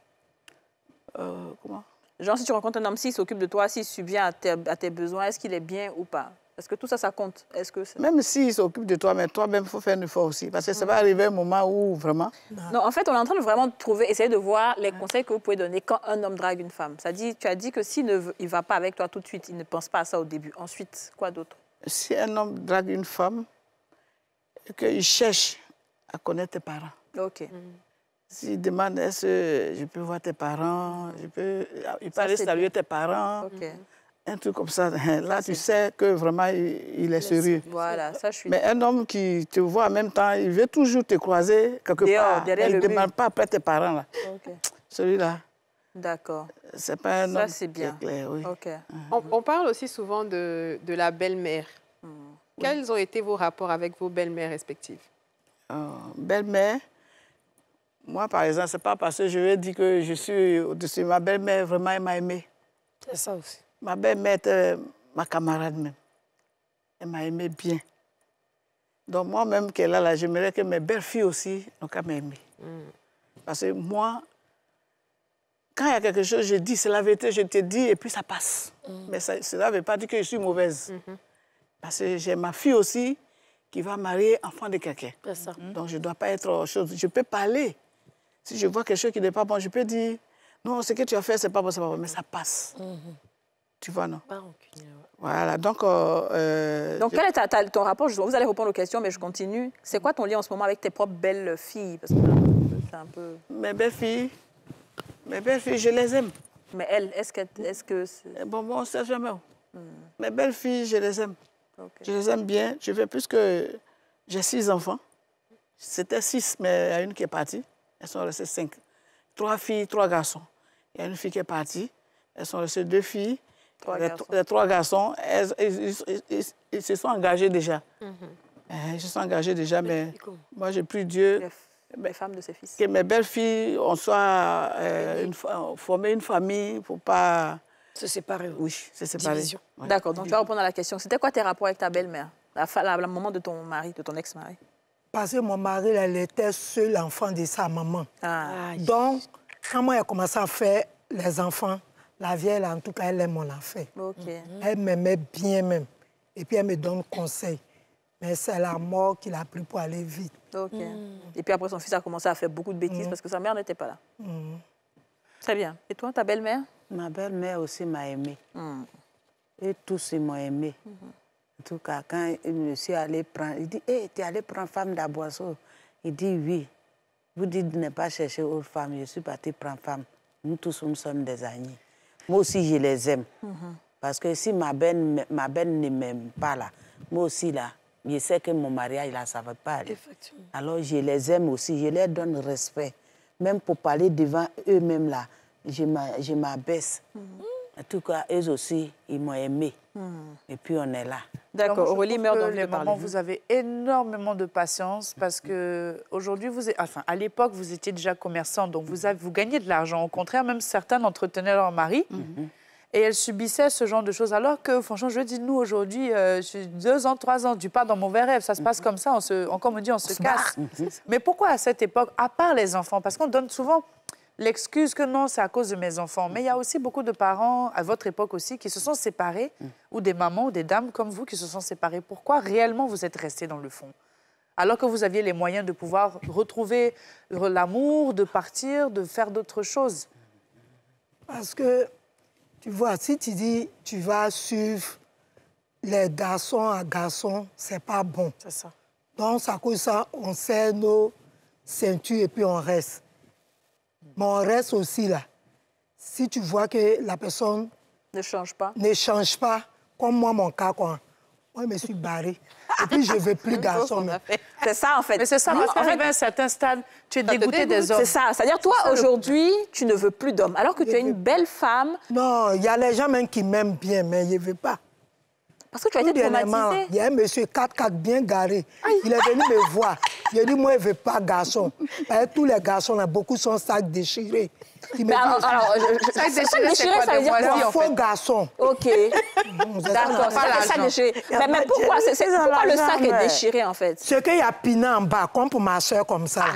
Comment? Genre, si tu rencontres un homme, s'il s'occupe de toi, s'il subvient à tes besoins, est-ce qu'il est bien ou pas? Est-ce que tout ça, ça compte? Même s'il s'occupe de toi, mais toi-même, il faut faire un effort aussi. Parce que ça va arriver un moment où vraiment... Non, en fait, on est en train de vraiment essayer de voir les conseils que vous pouvez donner quand un homme drague une femme. Tu as dit que s'il ne va pas avec toi tout de suite, il ne pense pas à ça au début. Ensuite, quoi d'autre? Si un homme drague une femme, qu'il cherche à connaître tes parents. OK. S'il demande, est-ce que je peux voir tes parents? Il peut aller saluer tes parents. OK. Un truc comme ça, là, tu sais que vraiment, il est sérieux. Voilà, ça, je suis... Mais un homme qui te voit en même temps, il veut toujours te croiser quelque part. Il ne demande pas après tes parents, là. Okay. Celui-là. D'accord. C'est pas un homme c'est bien. qui est clair, oui. Okay. On parle aussi souvent de la belle-mère. Quels ont été vos rapports avec vos belles-mères respectives? Belle-mère, moi, par exemple, c'est pas parce que je lui ai dit que je suis au-dessus. Ma belle-mère, vraiment, elle m'a aimée. C'est ça aussi. Ma belle-mère était ma camarade même. Elle m'a aimé bien. Donc moi-même qu'elle a là, j'aimerais que mes belles-filles aussi n'ont qu'à m'aimer. Parce que moi, quand il y a quelque chose, je dis, c'est la vérité, je te dis, et puis ça passe. Mais cela ne veut pas dire que je suis mauvaise. Parce que j'ai ma fille aussi qui va marier enfant de quelqu'un. C'est ça. Donc je ne dois pas être autre chose. Je peux parler. Si je vois quelque chose qui n'est pas bon, je peux dire, non, ce que tu as fait, c'est pas bon, mais ça passe. Tu vois, non? Pas rancunier, ouais. Voilà, donc... quel est ton rapport? Vous allez répondre aux questions, mais je continue. C'est quoi ton lien en ce moment avec tes propres belles-filles? Parce que c'est un peu... Mes belles-filles, je les aime. Mais elles, est-ce que... Bon, on ne sait jamais. Mes belles-filles, je les aime. Okay. Je les aime bien. Je fais plus que... J'ai 6 enfants. C'était 6, mais il y a une qui est partie. Elles sont restées 5. 3 filles, 3 garçons. Il y a une fille qui est partie. Elles sont restées 2 filles. Les 3 garçons, ils se sont engagés déjà. Ils se sont engagés déjà, mais moi, j'ai pris Dieu. Les femmes de ses fils. Que mes belles-filles, on soit former une famille pour pas... Se séparer. Oui, se séparer. Ouais. D'accord, donc tu vas répondre à la question. C'était quoi tes rapports avec ta belle-mère, la maman de ton mari, de ton ex-mari? Parce que mon mari, elle était seul enfant de sa maman. Donc, quand moi, elle a commencé à faire les enfants, la vieille, en tout cas, elle aime mon enfant. Elle m'aimait bien même. Et puis, elle me donne conseil. Mais c'est la mort qui l'a pris pour aller vite. Et puis après, son fils a commencé à faire beaucoup de bêtises parce que sa mère n'était pas là. Très bien. Et toi, ta belle-mère? Ma belle-mère aussi m'a aimée. Et tous, ils m'ont aimée. En tout cas, quand je me suis allée prendre... Il dit, hey, tu es allée prendre femme d'Aboisseau? Il dit, oui. Vous dites de ne pas chercher autre femme. Je suis partie prendre femme. Nous tous, nous sommes des amis. Moi aussi, je les aime. Parce que si ma belle ne m'aime pas, là, moi aussi, là, je sais que mon mariage, là, ça ne va pas aller. Alors, je les aime aussi. Je leur donne respect. Même pour parler devant eux-mêmes, là, je m'abaisse. En tout cas, eux aussi, ils m'ont aimé. Et puis, on est là. D'accord, Aurélie meurt dans les mamans, vous avez énormément de patience parce que aujourd'hui, enfin, à l'époque, vous étiez déjà commerçant, donc vous gagnez de l'argent. Au contraire, même certains entretenaient leur mari et elles subissaient ce genre de choses. Alors que, franchement, je dis, nous, aujourd'hui, 2 ans, 3 ans, du pas dans mauvais rêve, ça se passe comme ça, comme on dit, on se casse. Mais pourquoi à cette époque, à part les enfants? Parce qu'on donne souvent l'excuse que non, c'est à cause de mes enfants. Mais il y a aussi beaucoup de parents, à votre époque aussi, qui se sont séparés, ou des mamans ou des dames comme vous qui se sont séparées. Pourquoi réellement vous êtes restés dans le fond? Alors que vous aviez les moyens de pouvoir retrouver l'amour, de partir, de faire d'autres choses. Parce que, tu vois, si tu dis tu vas suivre les garçons à garçons, c'est pas bon. C'est ça. Donc, c'est à cause de ça, on serre nos ceintures et puis on reste. Mais on reste aussi là. Si tu vois que la personne ne change pas, comme moi, mon cas, quoi. Moi, je me suis barrée. Et puis, je ne veux plus garçon. C'est ça, en fait. Mais c'est ça, parce qu'arrivé à un certain stade, tu es dégoûté des hommes. C'est ça. C'est-à-dire, toi, aujourd'hui, tu ne veux plus d'hommes, alors que tu es une belle femme. Non, il y a les gens même qui m'aiment bien, mais je ne veux pas. Parce que tu as été traumatisée. Il y a un monsieur 4x4 bien garé. Il est venu me voir. Il a dit, moi, je ne veux pas garçon. Tous les garçons, là, beaucoup sont sacs déchirés. Sac déchiré, ça veut dire quoi? Faux garçon. OK. D'accord, sac déchiré. Mais pourquoi le sac est déchiré, en fait? C'est qu'il y a piné en bas, comme pour ma soeur, comme ça.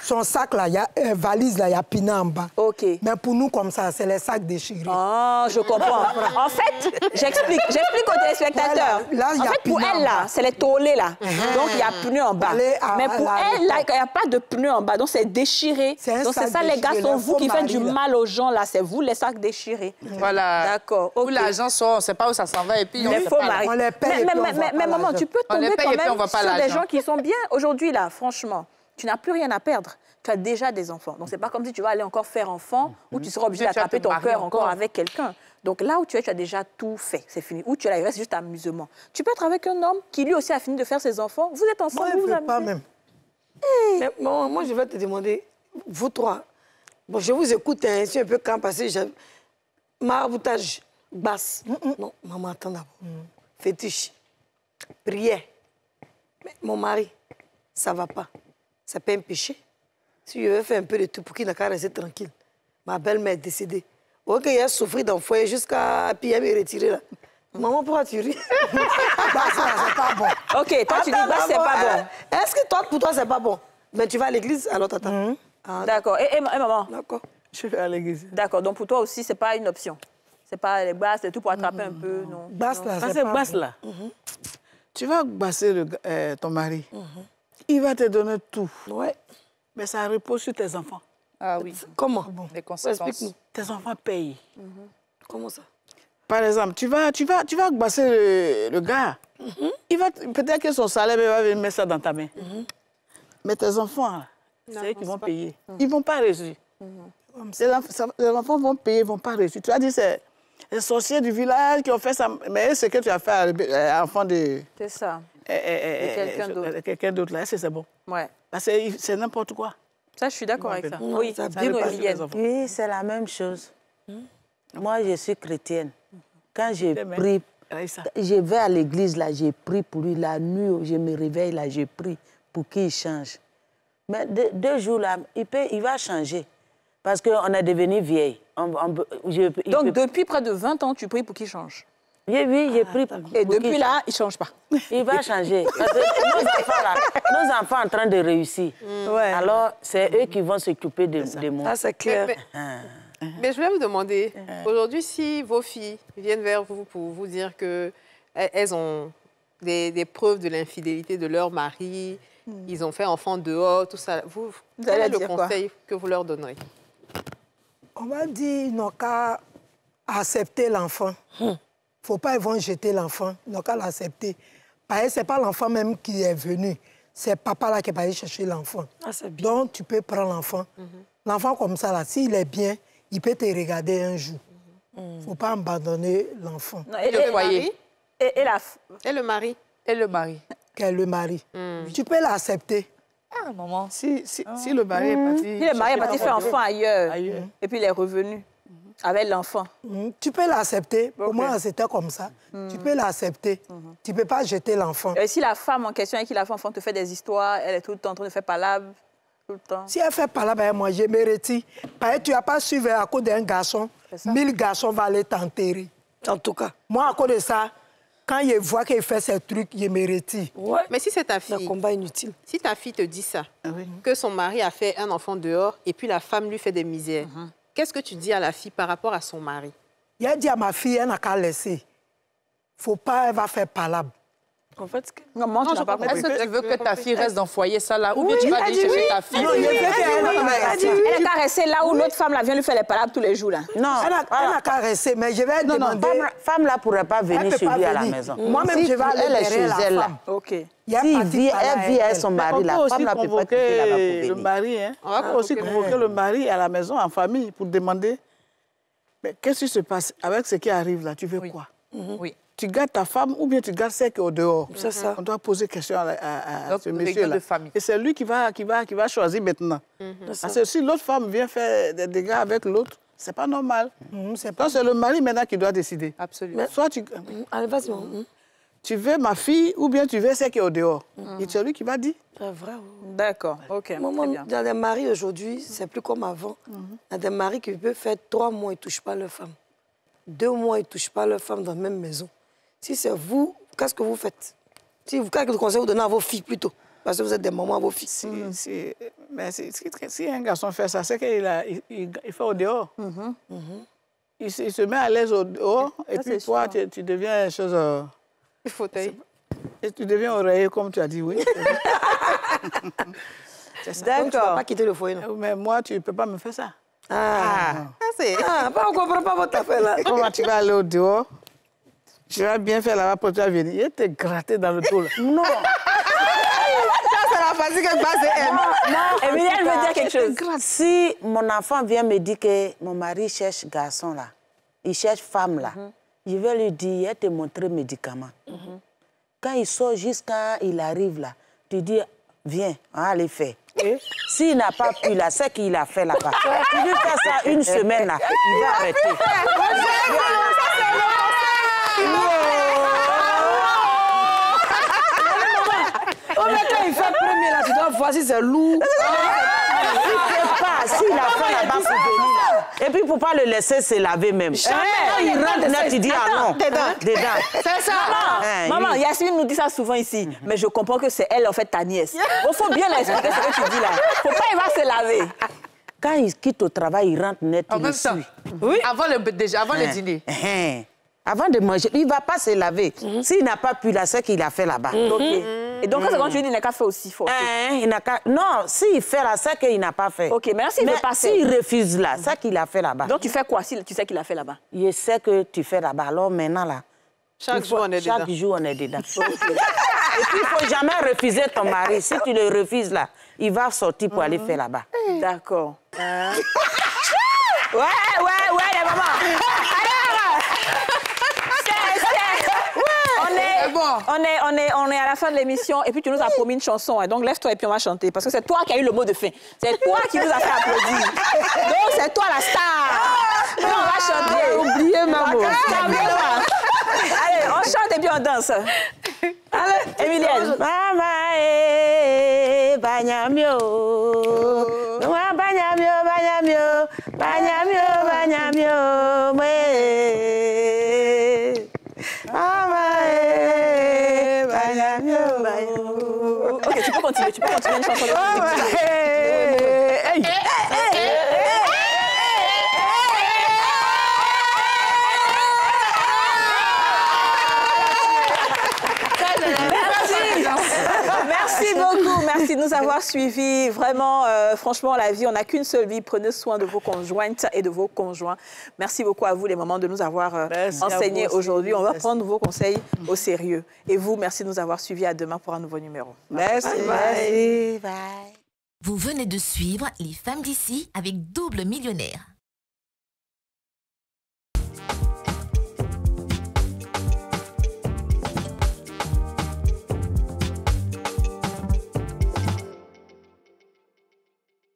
Son sac, là, valise, là, il y a piné en bas. OK. Mais pour nous, comme ça, c'est les sacs déchirés. Ah, je comprends. En fait, j'explique aux téléspectateurs. En fait, pour elle, là, c'est les tôlés, là. Donc, il y a pneu en bas. Mais pour elle, là, il n'y a pas de pneu en bas. Donc, c'est déchiré. Donc, c'est ça, les gars, sont vous qui faites du mal aux gens, là. C'est vous, les sacs déchirés. Voilà. D'accord. Où l'argent sort, on ne sait pas où ça s'en va. Et puis, on les paye. Mais maman, tu peux tomber quand même sur des gens qui sont bien. Aujourd'hui, là, franchement, tu n'as plus rien à perdre. Tu as déjà des enfants. Donc, c'est pas comme si tu vas aller encore faire enfant ou tu seras obligé d'attraper ton cœur encore avec quelqu'un. Donc, là où tu es, tu as déjà tout fait. C'est fini. Où tu es là, il reste juste amusement. Tu peux être avec un homme qui, lui aussi, a fini de faire ses enfants. Vous êtes ensemble, vous amusez. Pas même. Mais moi, je vais te demander, vous trois, bon, je vous écoute, hein, c'est un peu quand passé, maraboutage, basse. Non, maman, attends d'abord. Fétiche, prière. Mais mon mari, ça ne va pas. C'est pas un péché. Si je veux faire un peu de tout pour qu'il n'a qu'à rester tranquille. Ma belle-mère est décédée. Ok, il a souffert dans le foyer jusqu'à puis me retirer là. Maman, pourquoi tu ris? Basse, c'est pas bon. Ok, toi, tu dis basse, c'est pas bon. Est-ce que toi, pour toi, c'est pas bon? Mais tu vas à l'église, alors t'attends. D'accord. Et maman? D'accord. Je vais à l'église. D'accord. Donc, pour toi aussi, c'est pas une option. C'est pas les basses et tout pour attraper un peu, non? Basse, là, c'est pas basse, là. Tu vas basser ton mari. Il va te donner tout. Ouais. Mais ça repose sur tes enfants. Ah oui. Comment? Les conséquences. Explique-nous. Tes enfants payent. Comment ça? Par exemple, tu vas basser le gars. Peut-être que son salaire va venir mettre ça dans ta main. Mais tes enfants, c'est eux qui vont payer. Ils ne vont pas réussir. Les enfants vont payer, ils ne vont pas réussir. Tu as dit, c'est les sorciers du village qui ont fait ça. Mais c'est ce que tu as fait à l'enfant de... C'est ça. Quelqu'un d'autre, là, c'est bon. Ouais. Parce que c'est n'importe quoi. Ça, je suis d'accord avec ça. Oui, ça oui, c'est la même chose. Moi, je suis chrétienne. Quand j'ai pris, je vais à l'église, là, j'ai prié pour lui. La nuit, je me réveille, là, j'ai prié pour qu'il change. Mais 2 jours, là, il va changer. Parce qu'on est devenu vieille. Donc, depuis près de 20 ans, tu pries pour qu'il change? Oui, j'ai pris. Et depuis là, il ne change pas. Il va changer. Parce que nos enfants en train de réussir. Ouais. Alors, c'est eux qui vont s'occuper de moi. Ah, c'est clair. Mais je voulais vous demander, aujourd'hui, si vos filles viennent vers vous pour vous dire qu'elles ont des preuves de l'infidélité de leur mari, ils ont fait enfant dehors, tout ça, quel est le conseil que vous leur donnerez? On va dire, ils n'ont qu'à accepter l'enfant. Il ne faut pas ils vont jeter l'enfant, ils n'ont qu'à l'accepter. Parce que ce n'est pas l'enfant même qui est venu, c'est papa là qui va aller chercher l'enfant. Ah, c'est bien. Donc, tu peux prendre l'enfant. L'enfant comme ça, là, s'il est bien, il peut te regarder un jour. Il ne faut pas abandonner l'enfant. Et le foyer? Et le mari? Et le mari? Qu'est le mari. Tu peux l'accepter. Ah, maman. Si le mari est parti... Si le mari est parti faire enfant ailleurs, et puis il est revenu. Avec l'enfant. Tu peux l'accepter. Pour moi, c'était comme ça. Tu peux l'accepter. Tu ne peux pas jeter l'enfant. Et si la femme en question avec qui l'enfant te fait des histoires, elle est tout le temps en train de faire palabre, tout le temps. Si elle fait palabre avec moi, je me retire. Parce que tu n'as pas suivi à cause d'un garçon. 1000 garçons vont aller t'enterrer. En tout cas. Moi, à cause de ça, quand je vois qu'il fait ces trucs, je me retire. Ouais. Mais si c'est ta fille... Un combat inutile. Si ta fille te dit ça, que son mari a fait un enfant dehors et puis la femme lui fait des misères, qu'est-ce que tu dis à la fille par rapport à son mari? Il a dit à ma fille, elle n'a qu'à laisser. Faut pas, elle va faire palabre. En fait, non, je pas Est-ce que tu veux que ta fille reste dans le foyer, ça là? Ou bien tu vas aller chercher ta fille? Elle est qu'à rester là où l'autre femme là, vient lui faire les palabres tous les jours. Là. Non, elle n'a qu'à rester, mais je vais demander... Femme là ne pourrait pas venir chez lui à la maison. Moi-même, je vais aller derrière la femme. OK. Si elle vit avec son mari, la femme ne peut pas quitter là-bas pour venir. Le mari, hein? On va aussi convoquer le mari à la maison, en famille, pour demander mais qu'est-ce qui se passe avec ce qui arrive là? Tu veux quoi? Oui. Tu gardes ta femme ou bien tu gardes celle qui est au dehors? C'est ça. On doit poser question à ce monsieur-là. Et c'est lui qui va choisir maintenant. Parce que si l'autre femme vient faire des dégâts avec l'autre, c'est pas normal. Donc c'est le mari maintenant qui doit décider. Absolument. Soit tu... Allez, vas-y. Tu veux ma fille ou bien tu veux celle qui est au dehors? Et c'est lui qui va dire. C'est vrai. D'accord, OK. Maman, il y a des maris aujourd'hui, c'est plus comme avant. Il y a des maris qui peuvent faire 3 mois, ils ne touchent pas leur femme. 2 mois, ils ne touchent pas leur femme dans la même maison. Si c'est vous, qu'est-ce que vous faites? Quel conseil vous donnez à vos filles plutôt? Parce que vous êtes des mamans à vos filles. Mais si un garçon fait ça, c'est qu'il fait au dehors. Il se met à l'aise au dehors et puis toi, tu deviens chose... Le fauteuil. Et tu deviens oreiller, comme tu as dit, oui. D'accord. Tu ne vas pas quitter le foyer, non? Mais moi, tu ne peux pas me faire ça. On ne comprend pas votre affaire là. Comment tu vas aller au dehors? Tu vas bien faire là-bas pour toi venir. Il te gratter dans le dos là. Non. Ça, c'est la fatigue que passe elle. Emilie, elle veut dire quelque chose. Si mon enfant vient me dire que mon mari cherche garçon là, il cherche femme là, je vais lui dire, il te montrer médicaments. Quand il sort jusqu'à il arrive là, tu dis, viens, on va aller faire. S'il n'a pas pu là, c'est qu'il a fait là-bas. Tu lui fais ça une semaine là, il va arrêter. Mais quand il fait premier là, tu dois voir si c'est lourd. S'il a fait là-bas pour venir là. Et puis pour pas le laisser se laver même. Quand il rentre net, tu dis ah non. Dedans. C'est ça. Maman, Yasmine nous dit ça souvent ici. Mais je comprends que c'est elle en fait ta nièce. Il faut bien l'expliquer ce que tu dis là. Faut pas il va se laver. Quand il quitte au travail, il rentre net, il le suit. Oui. Avant le dîner. Avant de manger, il ne va pas se laver. S'il n'a pas pu là, c'est qu'il a fait là-bas. Et donc, quand tu dis qu'il n'a qu'à faire aussi, faut. Non, s'il fait là, c'est qu'il n'a pas fait. OK, maintenant, s'il veut pas faire. S'il refuse là, c'est qu'il a fait là-bas. Donc, tu fais quoi si tu sais qu'il a fait là-bas? Je sais que tu fais là-bas. Alors maintenant, là, chaque jour, on est dedans. Et puis, il ne faut jamais refuser ton mari. Si tu le refuses là, il va sortir pour aller faire là-bas. D'accord. Ouais, les mamans. On est à la fin de l'émission et puis tu nous as promis une chanson. Donc lève-toi et puis on va chanter. Parce que c'est toi qui as eu le mot de fin. C'est toi qui nous a fait applaudir. Donc c'est toi la star. Donc, on va chanter. Oubliez maman. Allez, on chante et puis on danse. Allez, Emilienne. Mama banyamio. Banyamio. Ok, tu peux continuer une chanson de Merci beaucoup, merci de nous avoir suivis. Vraiment, franchement, la vie, on n'a qu'une seule vie. Prenez soin de vos conjointes et de vos conjoints. Merci beaucoup à vous, les mamans, de nous avoir enseigné aujourd'hui. On va prendre vos conseils au sérieux. Et vous, merci de nous avoir suivis. À demain pour un nouveau numéro. Merci. Bye. Vous venez de suivre Les Femmes d'ici avec Double Millionnaire.